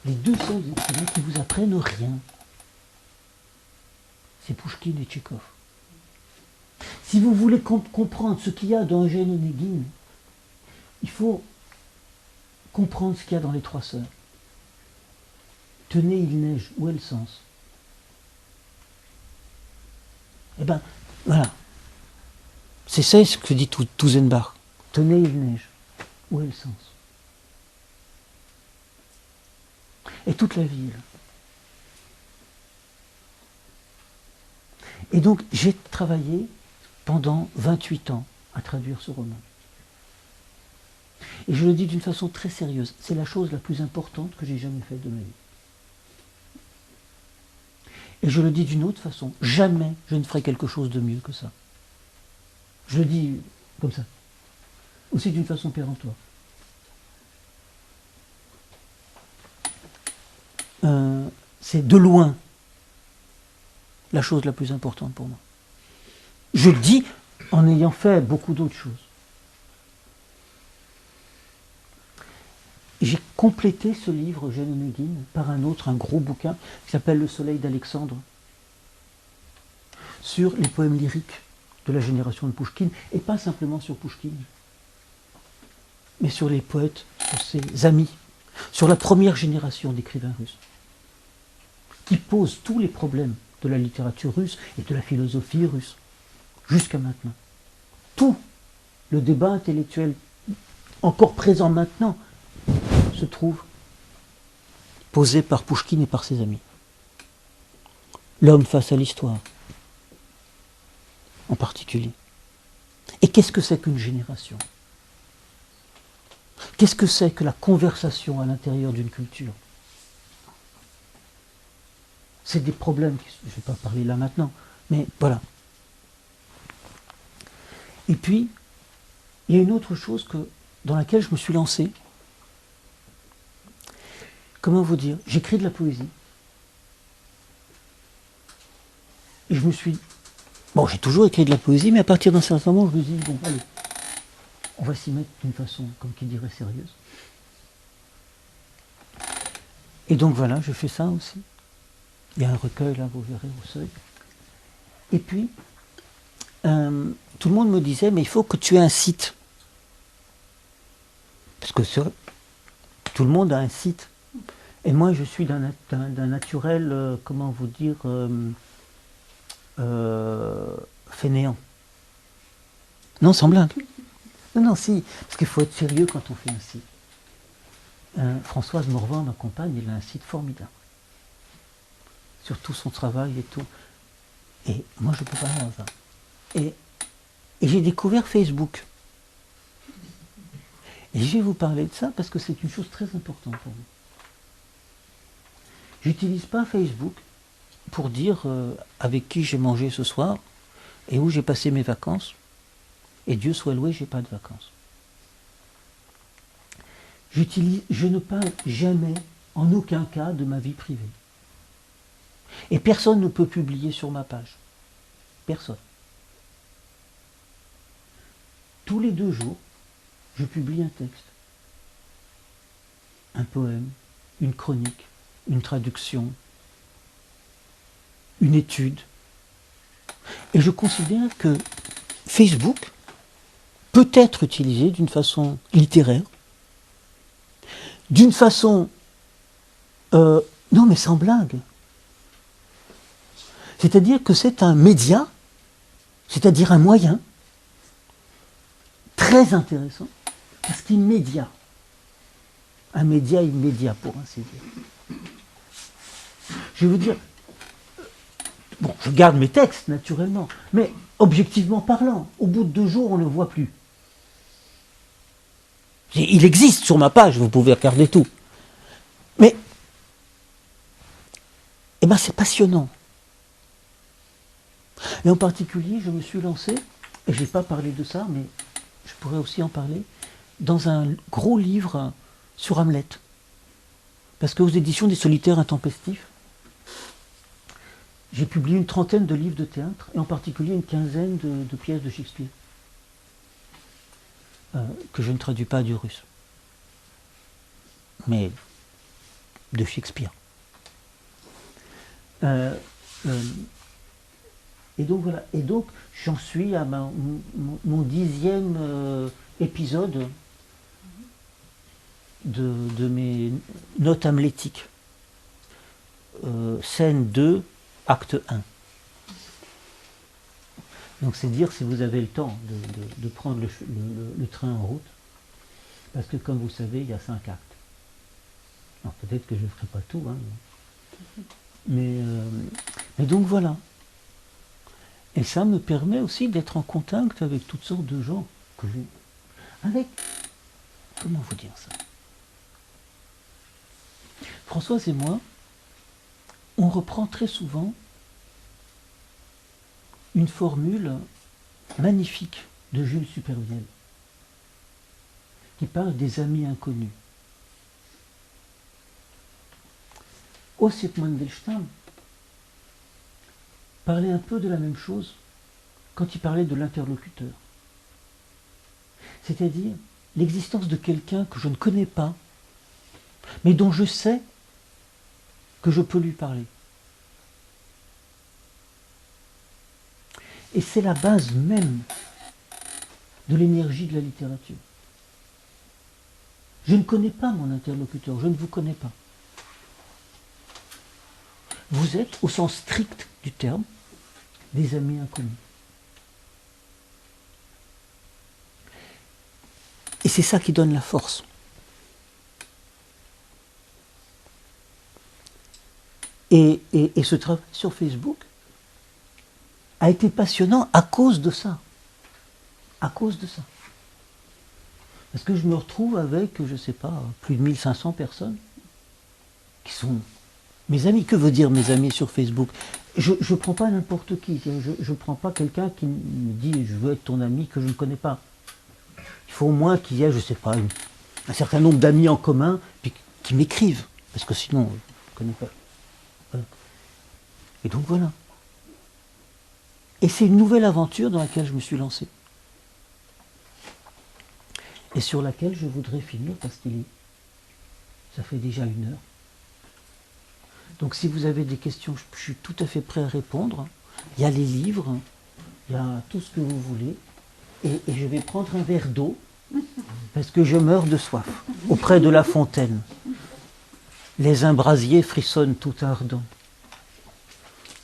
les deux seuls écrivains qui vous apprennent rien, c'est Pouchkine et Tchekhov. Si vous voulez comprendre ce qu'il y a dans Eugène Onegin, il faut comprendre ce qu'il y a dans Les Trois Sœurs. Tenez, il neige, où est le sens? Eh bien, voilà. C'est ça ce que dit Tuzenbach. Tenez, il neige, où est le sens? Et toute la ville. Et donc, j'ai travaillé pendant 28 ans à traduire ce roman. Et je le dis d'une façon très sérieuse, c'est la chose la plus importante que j'ai jamais faite de ma vie. Et je le dis d'une autre façon, jamais je ne ferai quelque chose de mieux que ça. Je le dis comme ça. Aussi d'une façon péremptoire. C'est de loin la chose la plus importante pour moi. Je le dis en ayant fait beaucoup d'autres choses. J'ai complété ce livre, Eugène Onegin, par un autre, un gros bouquin, qui s'appelle Le Soleil d'Alexandre, sur les poèmes lyriques de la génération de Pouchkine, et pas simplement sur Pouchkine, mais sur les poètes, sur ses amis, sur la première génération d'écrivains russes, qui posent tous les problèmes de la littérature russe et de la philosophie russe, jusqu'à maintenant. Tout le débat intellectuel encore présent maintenant se trouve posé par Pouchkine et par ses amis. L'homme face à l'histoire, en particulier. Et qu'est-ce que c'est qu'une génération? Qu'est-ce que c'est que la conversation à l'intérieur d'une culture? C'est des problèmes, je ne vais pas parler là maintenant, mais voilà. Et puis, il y a une autre chose dans laquelle je me suis lancé. Comment vous dire? J'écris de la poésie. Et je me suis... Bon, j'ai toujours écrit de la poésie, mais à partir d'un certain moment, je me suis dit, bon, allez, on va s'y mettre d'une façon, comme qui dirait, sérieuse. Et donc voilà, je fais ça aussi. Il y a un recueil, là, vous verrez, au seuil. Et puis, tout le monde me disait, mais il faut que tu aies un site. Parce que tout le monde a un site. Et moi, je suis d'un naturel, comment vous dire, fainéant. Non, sans blague. Non, si, parce qu'il faut être sérieux quand on fait un site. Françoise Morvan, ma compagne, elle a un site formidable. Sur tout son travail et tout. Et moi, je ne peux pas faire ça. Et j'ai découvert Facebook. Et je vais vous parler de ça parce que c'est une chose très importante pour moi. J'utilise pas Facebook pour dire avec qui j'ai mangé ce soir et où j'ai passé mes vacances. Et Dieu soit loué, j'ai pas de vacances. Je ne parle jamais, en aucun cas, de ma vie privée. Et personne ne peut publier sur ma page. Personne. Tous les 2 jours, je publie un texte, un poème, une chronique, une traduction, une étude. Et je considère que Facebook peut être utilisé d'une façon littéraire, d'une façon... non mais sans blague. C'est-à-dire que c'est un média, c'est-à-dire un moyen très intéressant, parce qu'immédiat. Un média immédiat, pour ainsi dire. Je vais vous dire, bon, je garde mes textes, naturellement, mais objectivement parlant, au bout de 2 jours, on ne le voit plus. Il existe sur ma page, vous pouvez regarder tout. Mais, eh ben, c'est passionnant. Et en particulier, je me suis lancé, et je n'ai pas parlé de ça, mais je pourrais aussi en parler, dans un gros livre sur Hamlet. Parce qu'aux éditions des Solitaires Intempestifs, j'ai publié une 30aine de livres de théâtre, et en particulier une 15aine de pièces de Shakespeare, que je ne traduis pas du russe, mais de Shakespeare. Et donc voilà, et donc j'en suis à mon 10e épisode de mes notes hamlétiques. Scène 2, acte 1. Donc c'est dire si vous avez le temps de prendre le train en route, parce que comme vous savez, il y a 5 actes. Alors peut-être que je ne ferai pas tout, hein, mais donc voilà. Et ça me permet aussi d'être en contact avec toutes sortes de gens avec, comment vous dire ça? Françoise et moi, on reprend très souvent une formule magnifique de Jules Supervielle, qui parle des amis inconnus. Ossip Mandelstam parlait un peu de la même chose quand il parlait de l'interlocuteur. C'est-à-dire l'existence de quelqu'un que je ne connais pas, mais dont je sais que je peux lui parler. Et c'est la base même de l'énergie de la littérature. Je ne connais pas mon interlocuteur, je ne vous connais pas. Vous êtes, au sens strict du terme, des amis inconnus. Et c'est ça qui donne la force. Et ce travail sur Facebook a été passionnant à cause de ça. À cause de ça. Parce que je me retrouve avec, je ne sais pas, plus de 1500 personnes qui sont mes amis. Que veut dire mes amis sur Facebook? Je ne prends pas n'importe qui. Je ne prends pas quelqu'un qui me dit je veux être ton ami que je ne connais pas. Il faut au moins qu'il y ait, je ne sais pas, un certain nombre d'amis en commun puis qui m'écrivent. Parce que sinon, je ne connais pas. Voilà. Et donc voilà. Et c'est une nouvelle aventure dans laquelle je me suis lancé. Et sur laquelle je voudrais finir parce ça fait déjà 1 heure. Donc si vous avez des questions, je suis tout à fait prêt à répondre. Il y a les livres, il y a tout ce que vous voulez. Et je vais prendre un verre d'eau parce que je meurs de soif auprès de la fontaine. Les brasiers frissonnent tout ardents.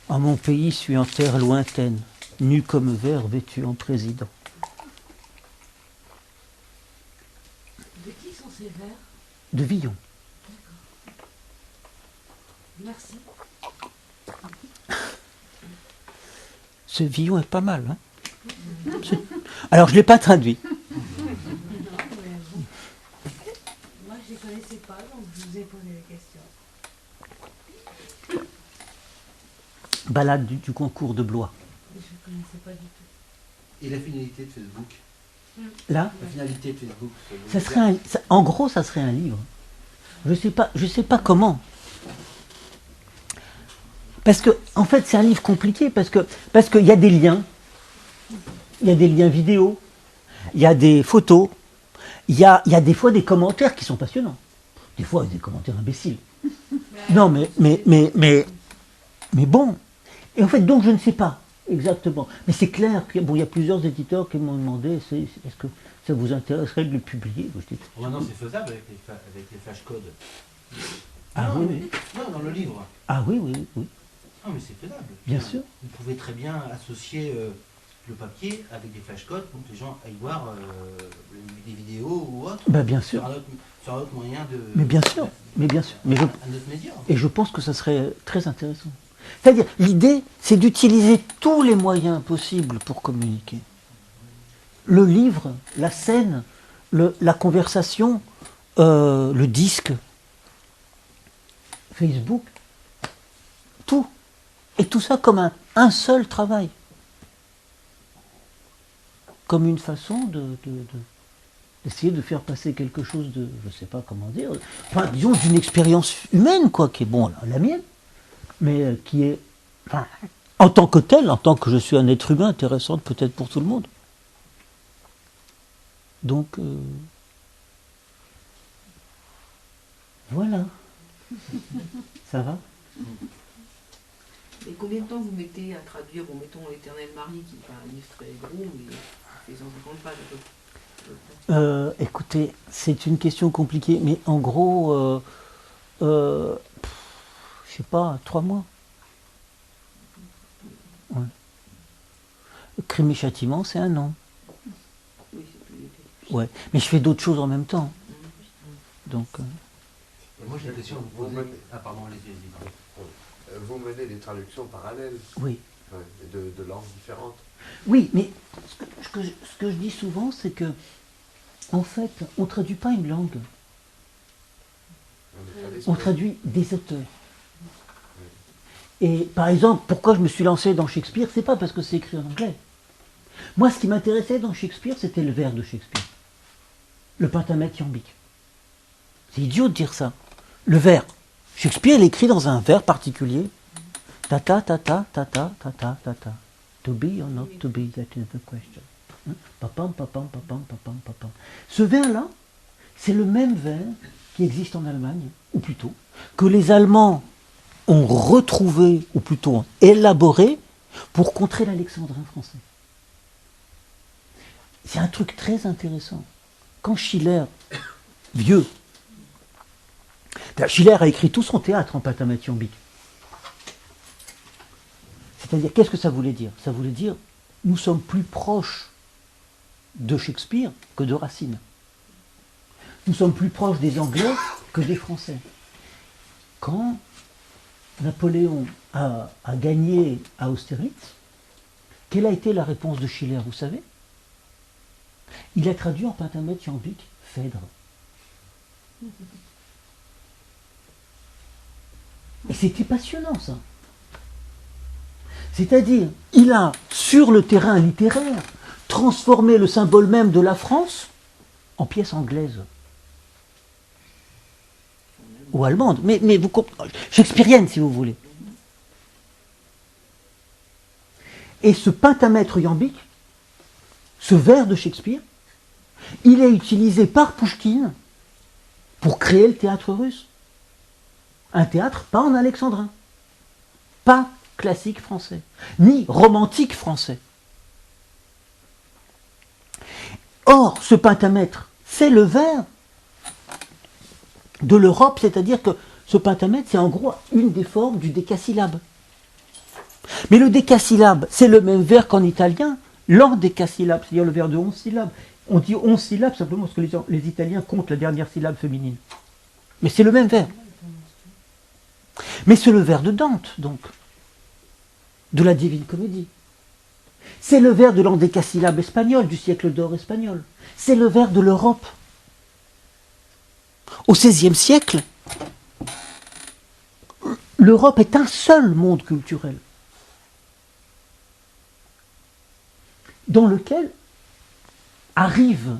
En mon pays suis en terre lointaine, nu comme verre vêtu en président. De qui sont ces vers? De Villon. Merci. Ce Villon est pas mal. Hein. Alors je ne l'ai pas traduit. Non, mais bon. Moi, je ne les connaissais pas, donc je vous ai posé des questions. Balade du concours de Blois. Je ne connaissais pas du tout. Et la finalité de Facebook? Là, La finalité de Facebook, ça serait en gros, ça serait un livre. Je sais pas comment. Parce que, en fait, c'est un livre compliqué parce qu'il y a des liens. Il y a des liens vidéo. Il y a des photos. Il y a des fois des commentaires qui sont passionnants. Des fois, des commentaires imbéciles. Non, mais bon. Et en fait, donc, je ne sais pas exactement. Mais c'est clair qu'il y a plusieurs éditeurs qui m'ont demandé est-ce que ça vous intéresserait de le publier? Je dis, Oh non, c'est faisable avec les flashcodes. ah non, oui, mais- oui. Non, dans le livre. Ah oui, oui, oui. Non, mais c'est faisable. Bien sûr. Vous pouvez très bien associer le papier avec des flashcodes pour que les gens aillent voir des vidéos ou autre. Ben, bien sûr. Sur un autre moyen de. Mais bien sûr. Mais bien sûr. Mais Un autre média. et je pense que ça serait très intéressant. C'est-à-dire, l'idée, c'est d'utiliser tous les moyens possibles pour communiquer. Le livre, la scène, la conversation, le disque, Facebook, tout. Et tout ça comme un seul travail. Comme une façon d'essayer de faire passer quelque chose de, je ne sais pas comment dire, enfin, disons d'une expérience humaine, quoi, qui est, bon, la mienne, mais qui est, enfin, en tant que tel, en tant que je suis un être humain, intéressante peut-être pour tout le monde. Donc, voilà. Ça va? Et combien de temps vous mettez à traduire, bon, mettons L'Éternel Marié, qui n'est pas un livre très gros, mais c'est 150 pages à peu près. Écoutez, c'est une question compliquée, mais en gros, je sais pas, 3 mois. Ouais. Crime et châtiment, c'est 1 an. Oui, c'est plus léger. Ouais. Mais je fais d'autres choses en même temps. Donc, Et moi j'ai une question à vous poser. Ah pardon, allez-y. Vous menez des traductions parallèles, oui. de langues différentes. Oui, mais ce que je dis souvent, c'est que, en fait, on ne traduit pas une langue, on traduit des auteurs. Et par exemple, pourquoi je me suis lancé dans Shakespeare, c'est pas parce que c'est écrit en anglais. Moi, ce qui m'intéressait dans Shakespeare, c'était le vers de Shakespeare. Le pentamètre iambique. C'est idiot de dire ça. Le vers. Shakespeare, il écrit dans un vers particulier. Ta ta ta ta ta ta ta ta ta ta. To be or not to be, that is the question. Hein? Papam, papam, papam, papam, papam. Ce vers-là, c'est le même vers qui existe en Allemagne, ou plutôt, que les Allemands ont retrouvé, ou plutôt élaboré, pour contrer l'alexandrin français. C'est un truc très intéressant. Quand Schiller, vieux, Schiller a écrit tout son théâtre en pentamétrie iambique. C'est-à-dire, qu'est-ce que ça voulait dire? Ça voulait dire, nous sommes plus proches de Shakespeare que de Racine. Nous sommes plus proches des Anglais que des Français. Quand Napoléon a gagné à Austerlitz, quelle a été la réponse de Schiller, vous savez? Il a traduit en pentamètre iambique Phèdre. Et c'était passionnant, ça. C'est-à-dire, il a, sur le terrain littéraire, transformé le symbole même de la France en pièce anglaise. Ou allemande, mais vous comprenez, shakespearienne si vous voulez. Et ce pentamètre iambique, ce vers de Shakespeare, il est utilisé par Pouchkine pour créer le théâtre russe. Un théâtre pas en alexandrin, pas classique français, ni romantique français. Or, ce pentamètre, c'est le vers de l'Europe, c'est-à-dire que ce pentamètre, c'est en gros une des formes du décasyllabe. Mais le décasyllabe, c'est le même vers qu'en italien, l'endécasyllabe, c'est-à-dire le vers de 11 syllabes. On dit 11 syllabes simplement parce que les Italiens comptent la dernière syllabe féminine. Mais c'est le même vers. Mais c'est le vers de Dante, donc, de la Divine Comédie. C'est le vers de l'endécasyllabe espagnol, du siècle d'or espagnol. C'est le vers de l'Europe. Au XVIe siècle, l'Europe est un seul monde culturel dans lequel arrive,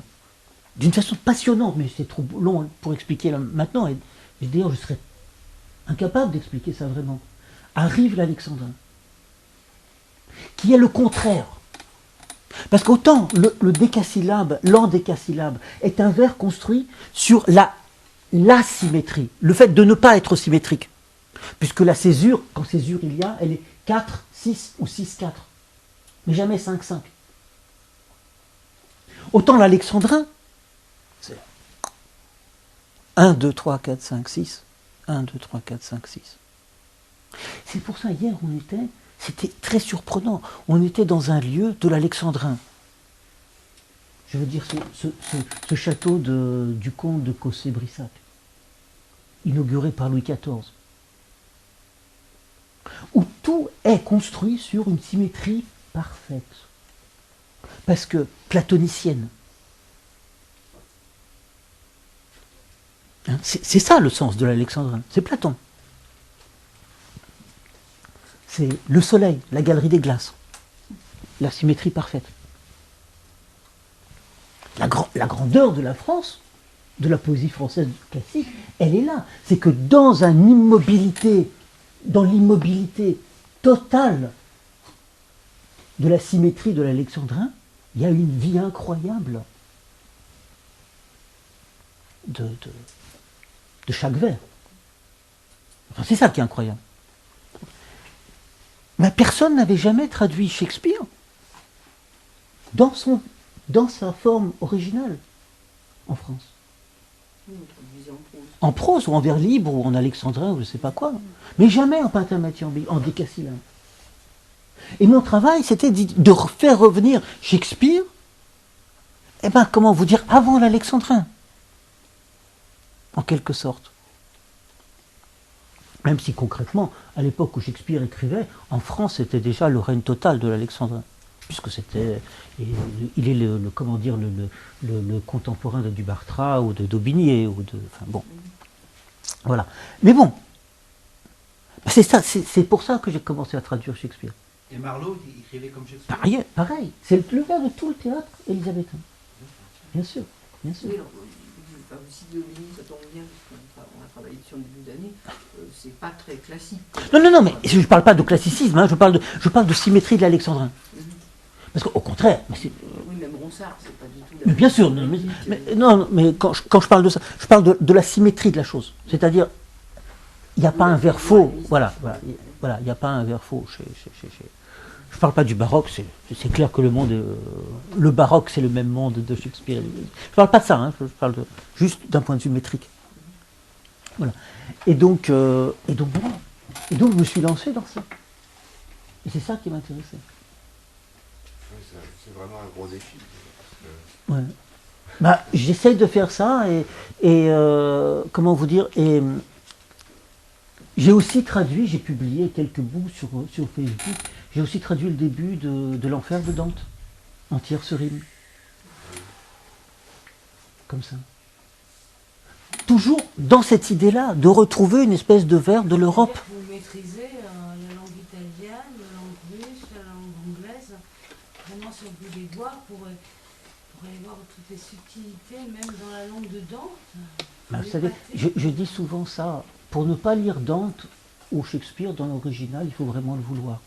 d'une façon passionnante, mais c'est trop long pour expliquer là, maintenant, et d'ailleurs je serais incapable d'expliquer ça vraiment, arrive l'alexandrin, qui est le contraire. Parce qu'autant le décasyllabe, l'endécasyllabe, est un vers construit sur l'asymétrie, le fait de ne pas être symétrique. Puisque la césure, quand césure il y a, elle est 4, 6 ou 6, 4. Mais jamais 5, 5. Autant l'alexandrin, c'est 1, 2, 3, 4, 5, 6. 1, 2, 3, 4, 5, 6. C'est pour ça, hier, c'était très surprenant. On était dans un lieu de l'alexandrin. Je veux dire, ce château du comte de Cossé-Brissac, inauguré par Louis XIV, où tout est construit sur une symétrie parfaite. Parce que platonicienne. Hein, c'est ça le sens de l'alexandrin, c'est Platon. C'est le soleil, la galerie des glaces, la symétrie parfaite. La grandeur de la France, de la poésie française classique, elle est là. C'est que dans l'immobilité totale de la symétrie de l'alexandrin, il y a une vie incroyable de chaque vers. Enfin, c'est ça qui est incroyable. Mais personne n'avait jamais traduit Shakespeare dans sa forme originale en France. En prose ou en vers libre ou en alexandrin ou je ne sais pas quoi. Mais jamais en pentamètre iambique, en décasyllabe. Et mon travail, c'était de faire revenir Shakespeare, comment vous dire, avant l'alexandrin. En quelque sorte. Même si concrètement, à l'époque où Shakespeare écrivait, en France, c'était déjà le règne total de l'alexandrin. Puisque il est le contemporain de Dubartras ou de Daubigné, enfin bon. Voilà. Mais bon, c'est pour ça que j'ai commencé à traduire Shakespeare. Et Marlowe, il écrivait comme Shakespeare. Pareil, c'est le vers de tout le théâtre élisabétain. Bien sûr, bien sûr. Oui, alors, si Daubigny, ça tombe bien, parce qu'on a travaillé dessus en début d'année, c'est pas très classique. Non, mais je ne parle pas de classicisme, hein, je parle de symétrie de l'alexandrin. Parce qu'au contraire, Oui, même Ronsard, c'est pas du tout. mais bien sûr, mais quand je parle de ça, je parle de la symétrie de la chose. C'est-à-dire, il n'y a pas un vers faux. Voilà, il n'y a pas un vers faux. Je ne parle pas du baroque, c'est clair que le baroque, c'est le même monde de Shakespeare. Je ne parle pas de ça, hein, je parle juste d'un point de vue métrique. Voilà. Et donc, voilà. Et donc, je me suis lancé dans ça. Et c'est ça qui m'intéressait. Oui, c'est vraiment un gros défi. Parce que... Ouais. Bah, j'essaye de faire ça et comment vous dire, et j'ai aussi traduit, j'ai publié quelques bouts sur Facebook, j'ai aussi traduit le début de l'Enfer de Dante, en tierce rime. Comme ça. Toujours dans cette idée-là, de retrouver une espèce de vers de l'Europe. Vous maîtrisez la langue italienne, la langue russe, la langue anglaise, vraiment sur le bout des doigts pour aller voir toutes les subtilités, même dans la langue de Dante. Bah, vous savez, je dis souvent ça, pour ne pas lire Dante ou Shakespeare dans l'original, il faut vraiment le vouloir.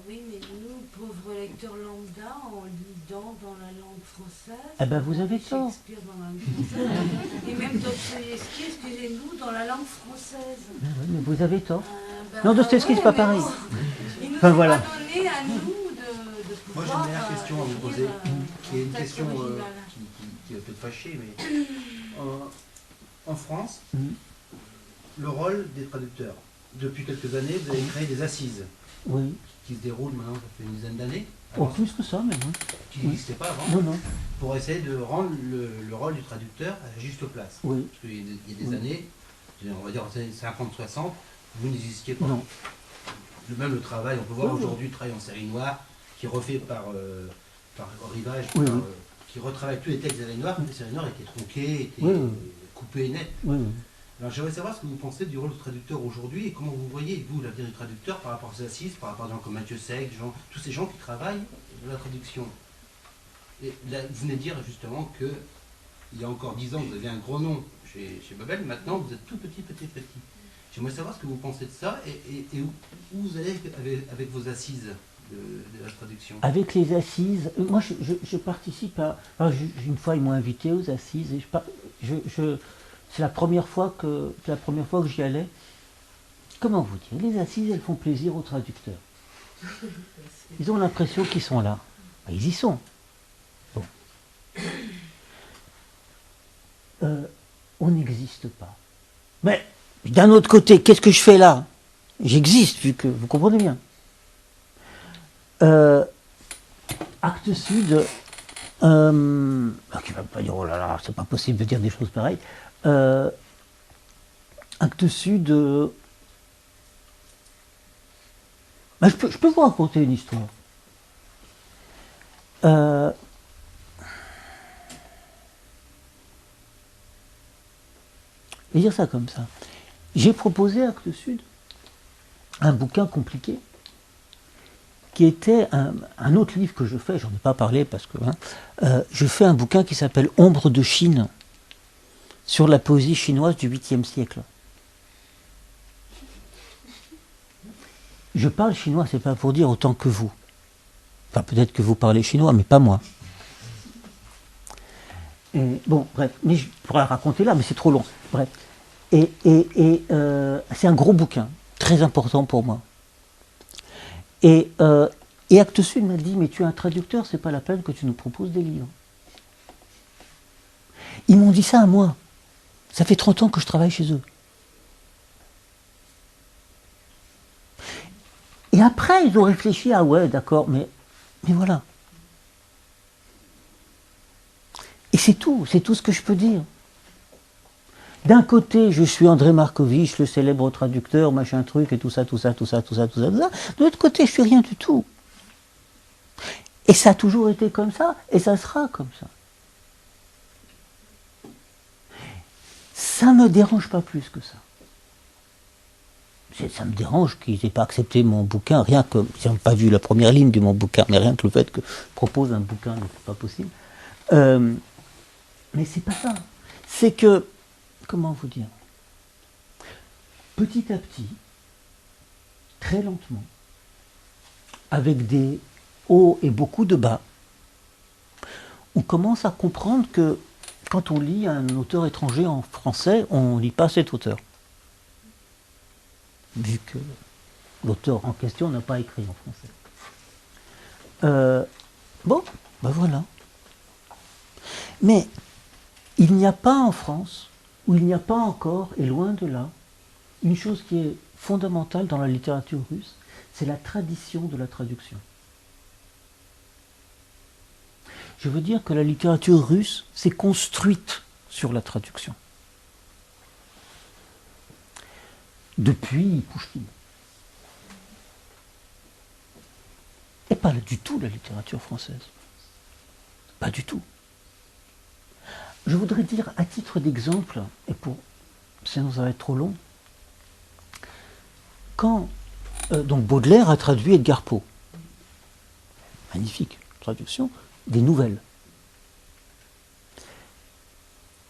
Oui, mais nous, pauvres lecteurs lambda, on lit Dante dans la langue française. Eh ben, vous avez tort. Shakespeare dans la langue française. Et même Dostoïevski, excusez-nous, dans la langue française. Oui, mais vous avez tort. Ben, Non, Dostoïevski, c'est pas pareil. Il nous Enfin, a voilà. pas donné à nous de Moi, j'ai pouvoir. une dernière question à vous poser, qui est une texte question original. qui va peut-être fâcher, mais en France, Mhm. le rôle des traducteurs. Depuis quelques années, vous avez créé des assises Oui. qui se déroulent maintenant, ça fait une dizaine d'années, Oh, plus que ça, même. Hein. qui n'existaient pas avant, Non, non. pour essayer de rendre le rôle du traducteur à la juste place. Oui. Parce qu'il y a des Oui. années, on va dire en 50-60, vous n'existiez pas. Non. Même le travail, on peut voir Oui, oui. aujourd'hui le travail en série noire, qui est refait par Rivage, Oui, par, oui. qui retravaille tous les textes des séries noires, les séries noires étaient tronquées, étaient Oui, oui. coupées net. Oui, oui. Alors j'aimerais savoir ce que vous pensez du rôle du traducteur aujourd'hui et comment vous voyez, vous, l'avenir du traducteur par rapport aux assises, par rapport à des gens comme Mathieu Sec, tous ces gens qui travaillent de la traduction. Et là, vous venez de dire justement que il y a encore 10 ans, vous aviez un gros nom chez Babel, maintenant vous êtes tout petit. J'aimerais savoir ce que vous pensez de ça et où vous allez avec vos assises de la traduction. Avec les assises, moi je participe à. Alors, une fois ils m'ont invité aux assises et c'est la première fois que j'y allais. Comment vous dire, les assises elles font plaisir aux traducteurs. Ils ont l'impression qu'ils sont là. Ben, ils y sont. Bon. On n'existe pas. Mais d'un autre côté, qu'est-ce que je fais là? J'existe, vu que vous comprenez bien. Acte Sud, qui va pas dire oh là là, c'est pas possible de dire des choses pareilles. Acte Sud, je peux vous raconter une histoire. Je vais dire ça comme ça. J'ai proposé à Actes Sud un bouquin compliqué qui était un autre livre que je fais, j'en ai pas parlé parce que je fais un bouquin qui s'appelle Ombre de Chine sur la poésie chinoise du 8e siècle. Je parle chinois, c'est pas pour dire autant que vous. Enfin, peut-être que vous parlez chinois, mais pas moi. Et, bon, bref, mais je pourrais la raconter là, mais c'est trop long. Bref. Et c'est un gros bouquin, très important pour moi. Et Actes Sud m'a dit, mais tu es un traducteur, c'est pas la peine que tu nous proposes des livres. Ils m'ont dit ça à moi. Ça fait 30 ans que je travaille chez eux. Et après, ils ont réfléchi, ah ouais, d'accord, mais voilà. Et c'est tout ce que je peux dire. D'un côté, je suis André Markovitch, le célèbre traducteur, machin truc, et tout ça. De l'autre côté, je suis rien du tout. Et ça a toujours été comme ça, et ça sera comme ça. Ça me dérange pas plus que ça. Ça me dérange qu'ils n'aient pas accepté mon bouquin, rien que, ils n'ont pas vu la première ligne de mon bouquin, mais rien que le fait que je propose un bouquin, c'est pas possible. Mais c'est pas ça. C'est que, comment vous dire, petit à petit, très lentement, avec des hauts et beaucoup de bas, on commence à comprendre que quand on lit un auteur étranger en français, on ne lit pas cet auteur. Vu que l'auteur en question n'a pas écrit en français. Bon, ben voilà. Mais il n'y a pas en France, ou il n'y a pas encore, et loin de là, une chose qui est fondamentale dans la littérature russe, c'est la tradition de la traduction. Je veux dire que la littérature russe s'est construite sur la traduction. Depuis Pouchkine. Et pas du tout la littérature française. Pas du tout. Je voudrais dire, à titre d'exemple, et sinon ça va être trop long, quand donc Baudelaire a traduit Edgar Poe, magnifique traduction, des nouvelles.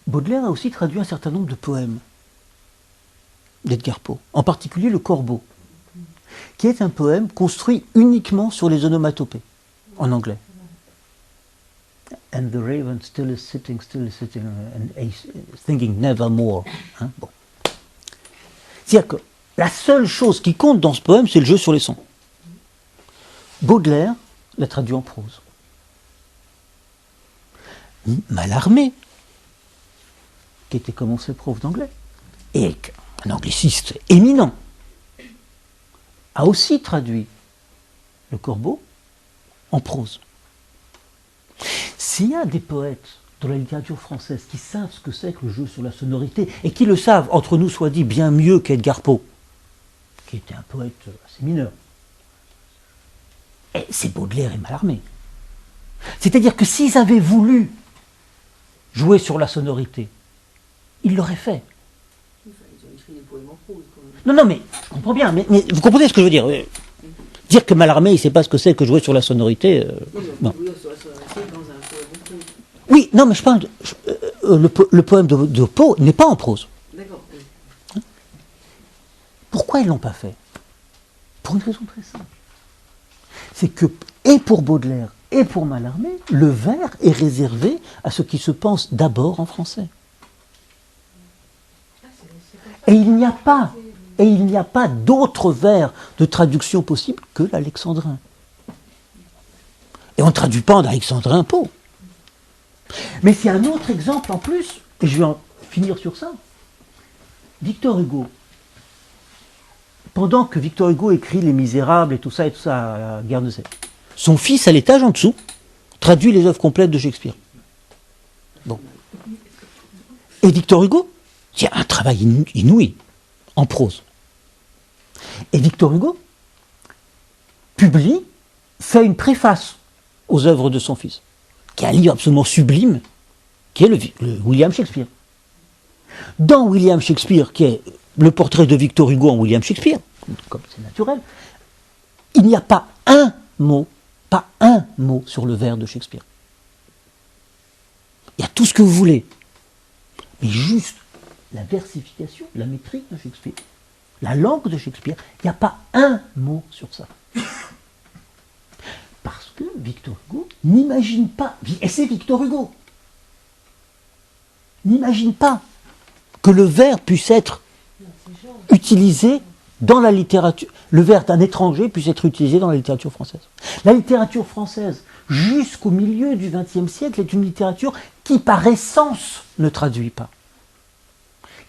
Baudelaire a aussi traduit un certain nombre de poèmes d'Edgar Poe, en particulier Le Corbeau, qui est un poème construit uniquement sur les onomatopées, en anglais. And the raven still is sitting, and thinking nevermore. Hein, bon. C'est-à-dire que la seule chose qui compte dans ce poème, c'est le jeu sur les sons. Baudelaire l'a traduit en prose. Mallarmé, qui était comme on sait prof d'anglais, et un angliciste éminent, a aussi traduit Le Corbeau en prose. S'il y a des poètes de la littérature française qui savent ce que c'est que le jeu sur la sonorité, et qui le savent, entre nous soit dit, bien mieux qu'Edgar Poe, qui était un poète assez mineur, c'est Baudelaire et Mallarmé. C'est-à-dire que s'ils avaient voulu jouer sur la sonorité, ils l'auraient fait. Ils ont écrit des poèmes en prose, quand même. Non, mais je comprends bien, mais vous comprenez ce que je veux dire. Dire que Mallarmé, il ne sait pas ce que c'est que jouer sur la sonorité. Non, mais sur la sonorité dans un poème en prose. Oui, non, mais je parle le poème de Poe n'est pas en prose. D'accord, oui. Pourquoi ils ne l'ont pas fait? Pour une raison très simple. C'est que, et pour Baudelaire, et pour Mallarmé, le vers est réservé à ce qui se pense d'abord en français. Et il n'y a pas d'autre vers de traduction possible que l'alexandrin. Et on ne traduit pas en alexandrin Poe. Mais c'est un autre exemple en plus, et je vais en finir sur ça. Victor Hugo. Pendant que Victor Hugo écrit Les Misérables et tout ça, à la guerre de 7, son fils, à l'étage en dessous, traduit les œuvres complètes de Shakespeare. Bon. Et Victor Hugo, c'est un travail inouï, en prose. Et Victor Hugo fait une préface aux œuvres de son fils, qui est un livre absolument sublime, qui est le William Shakespeare. Dans William Shakespeare, qui est le portrait de Victor Hugo en William Shakespeare, comme c'est naturel, il n'y a pas un mot sur le vers de Shakespeare. Il y a tout ce que vous voulez, mais juste la versification, la métrique de Shakespeare, la langue de Shakespeare, il n'y a pas un mot sur ça. Parce que Victor Hugo n'imagine pas, et c'est Victor Hugo, n'imagine pas que le vers puisse être utilisé dans la littérature, le vers d'un étranger puisse être utilisé dans la littérature française. La littérature française, jusqu'au milieu du XXe siècle, est une littérature qui, par essence, ne traduit pas,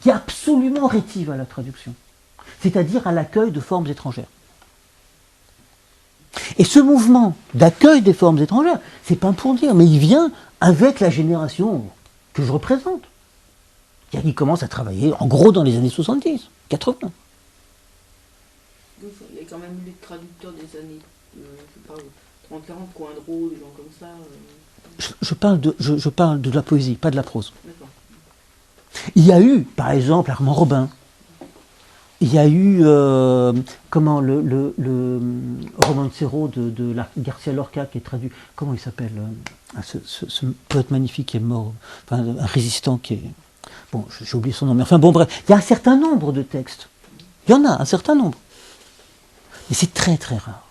qui est absolument rétive à la traduction, c'est-à-dire à l'accueil de formes étrangères. Et ce mouvement d'accueil des formes étrangères, c'est pas pour dire, mais il vient avec la génération que je représente, qui commence à travailler, en gros, dans les années 70, 80. Il y a quand même eu des traducteurs des années 30-40, Coindreau, des gens comme ça. Je parle de la poésie, pas de la prose. D'accord. Il y a eu, par exemple, Armand Robin. Il y a eu, le romancero de Garcia Lorca qui est traduit. Comment il s'appelle ce poète magnifique qui est mort, enfin, un résistant qui est. Bon, j'ai oublié son nom, mais enfin bon, bref. Il y a un certain nombre de textes. Il y en a un certain nombre. Mais c'est très très rare.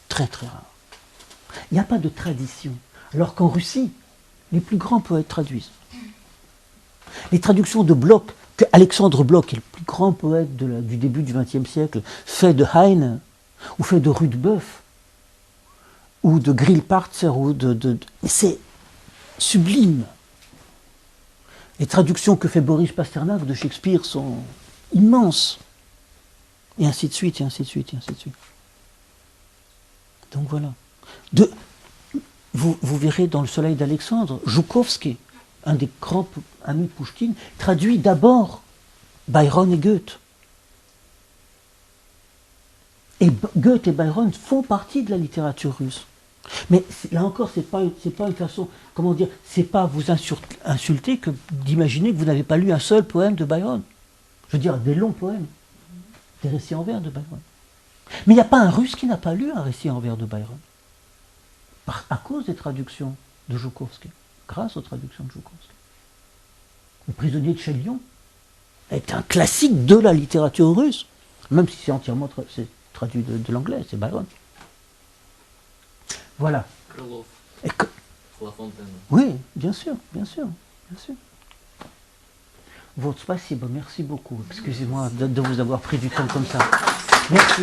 Très très rare. Il n'y a pas de tradition. Alors qu'en Russie, les plus grands poètes traduisent. Les traductions de Bloch, que Alexandre Bloch, qui est le plus grand poète du début du XXe siècle, fait de Heine, ou fait de Rudebeuf, ou de Grillparzer, mais c'est sublime. Les traductions que fait Boris Pasternak de Shakespeare sont immenses. Et ainsi de suite, et ainsi de suite, et ainsi de suite. Donc voilà. Vous verrez dans Le Soleil d'Alexandre, Joukovski, un des grands amis de Pouchkine, traduit d'abord Byron et Goethe. Et Goethe et Byron font partie de la littérature russe. Mais là encore, c'est pas une façon, comment dire, c'est pas vous insulter que d'imaginer que vous n'avez pas lu un seul poème de Byron. Je veux dire, des longs poèmes, des récits en vers de Byron. Mais il n'y a pas un Russe qui n'a pas lu un récit en vers de Byron. À cause des traductions de Joukovski, grâce aux traductions de Joukovski. Le prisonnier de Chélion est un classique de la littérature russe, même si c'est entièrement traduit de l'anglais, c'est Byron. Voilà. Krylov, Et La Fontaine. oui, bien sûr, bien sûr, bien sûr. Вот, спасибо, merci beaucoup. Excusez-moi de vous avoir pris du temps comme ça. Merci.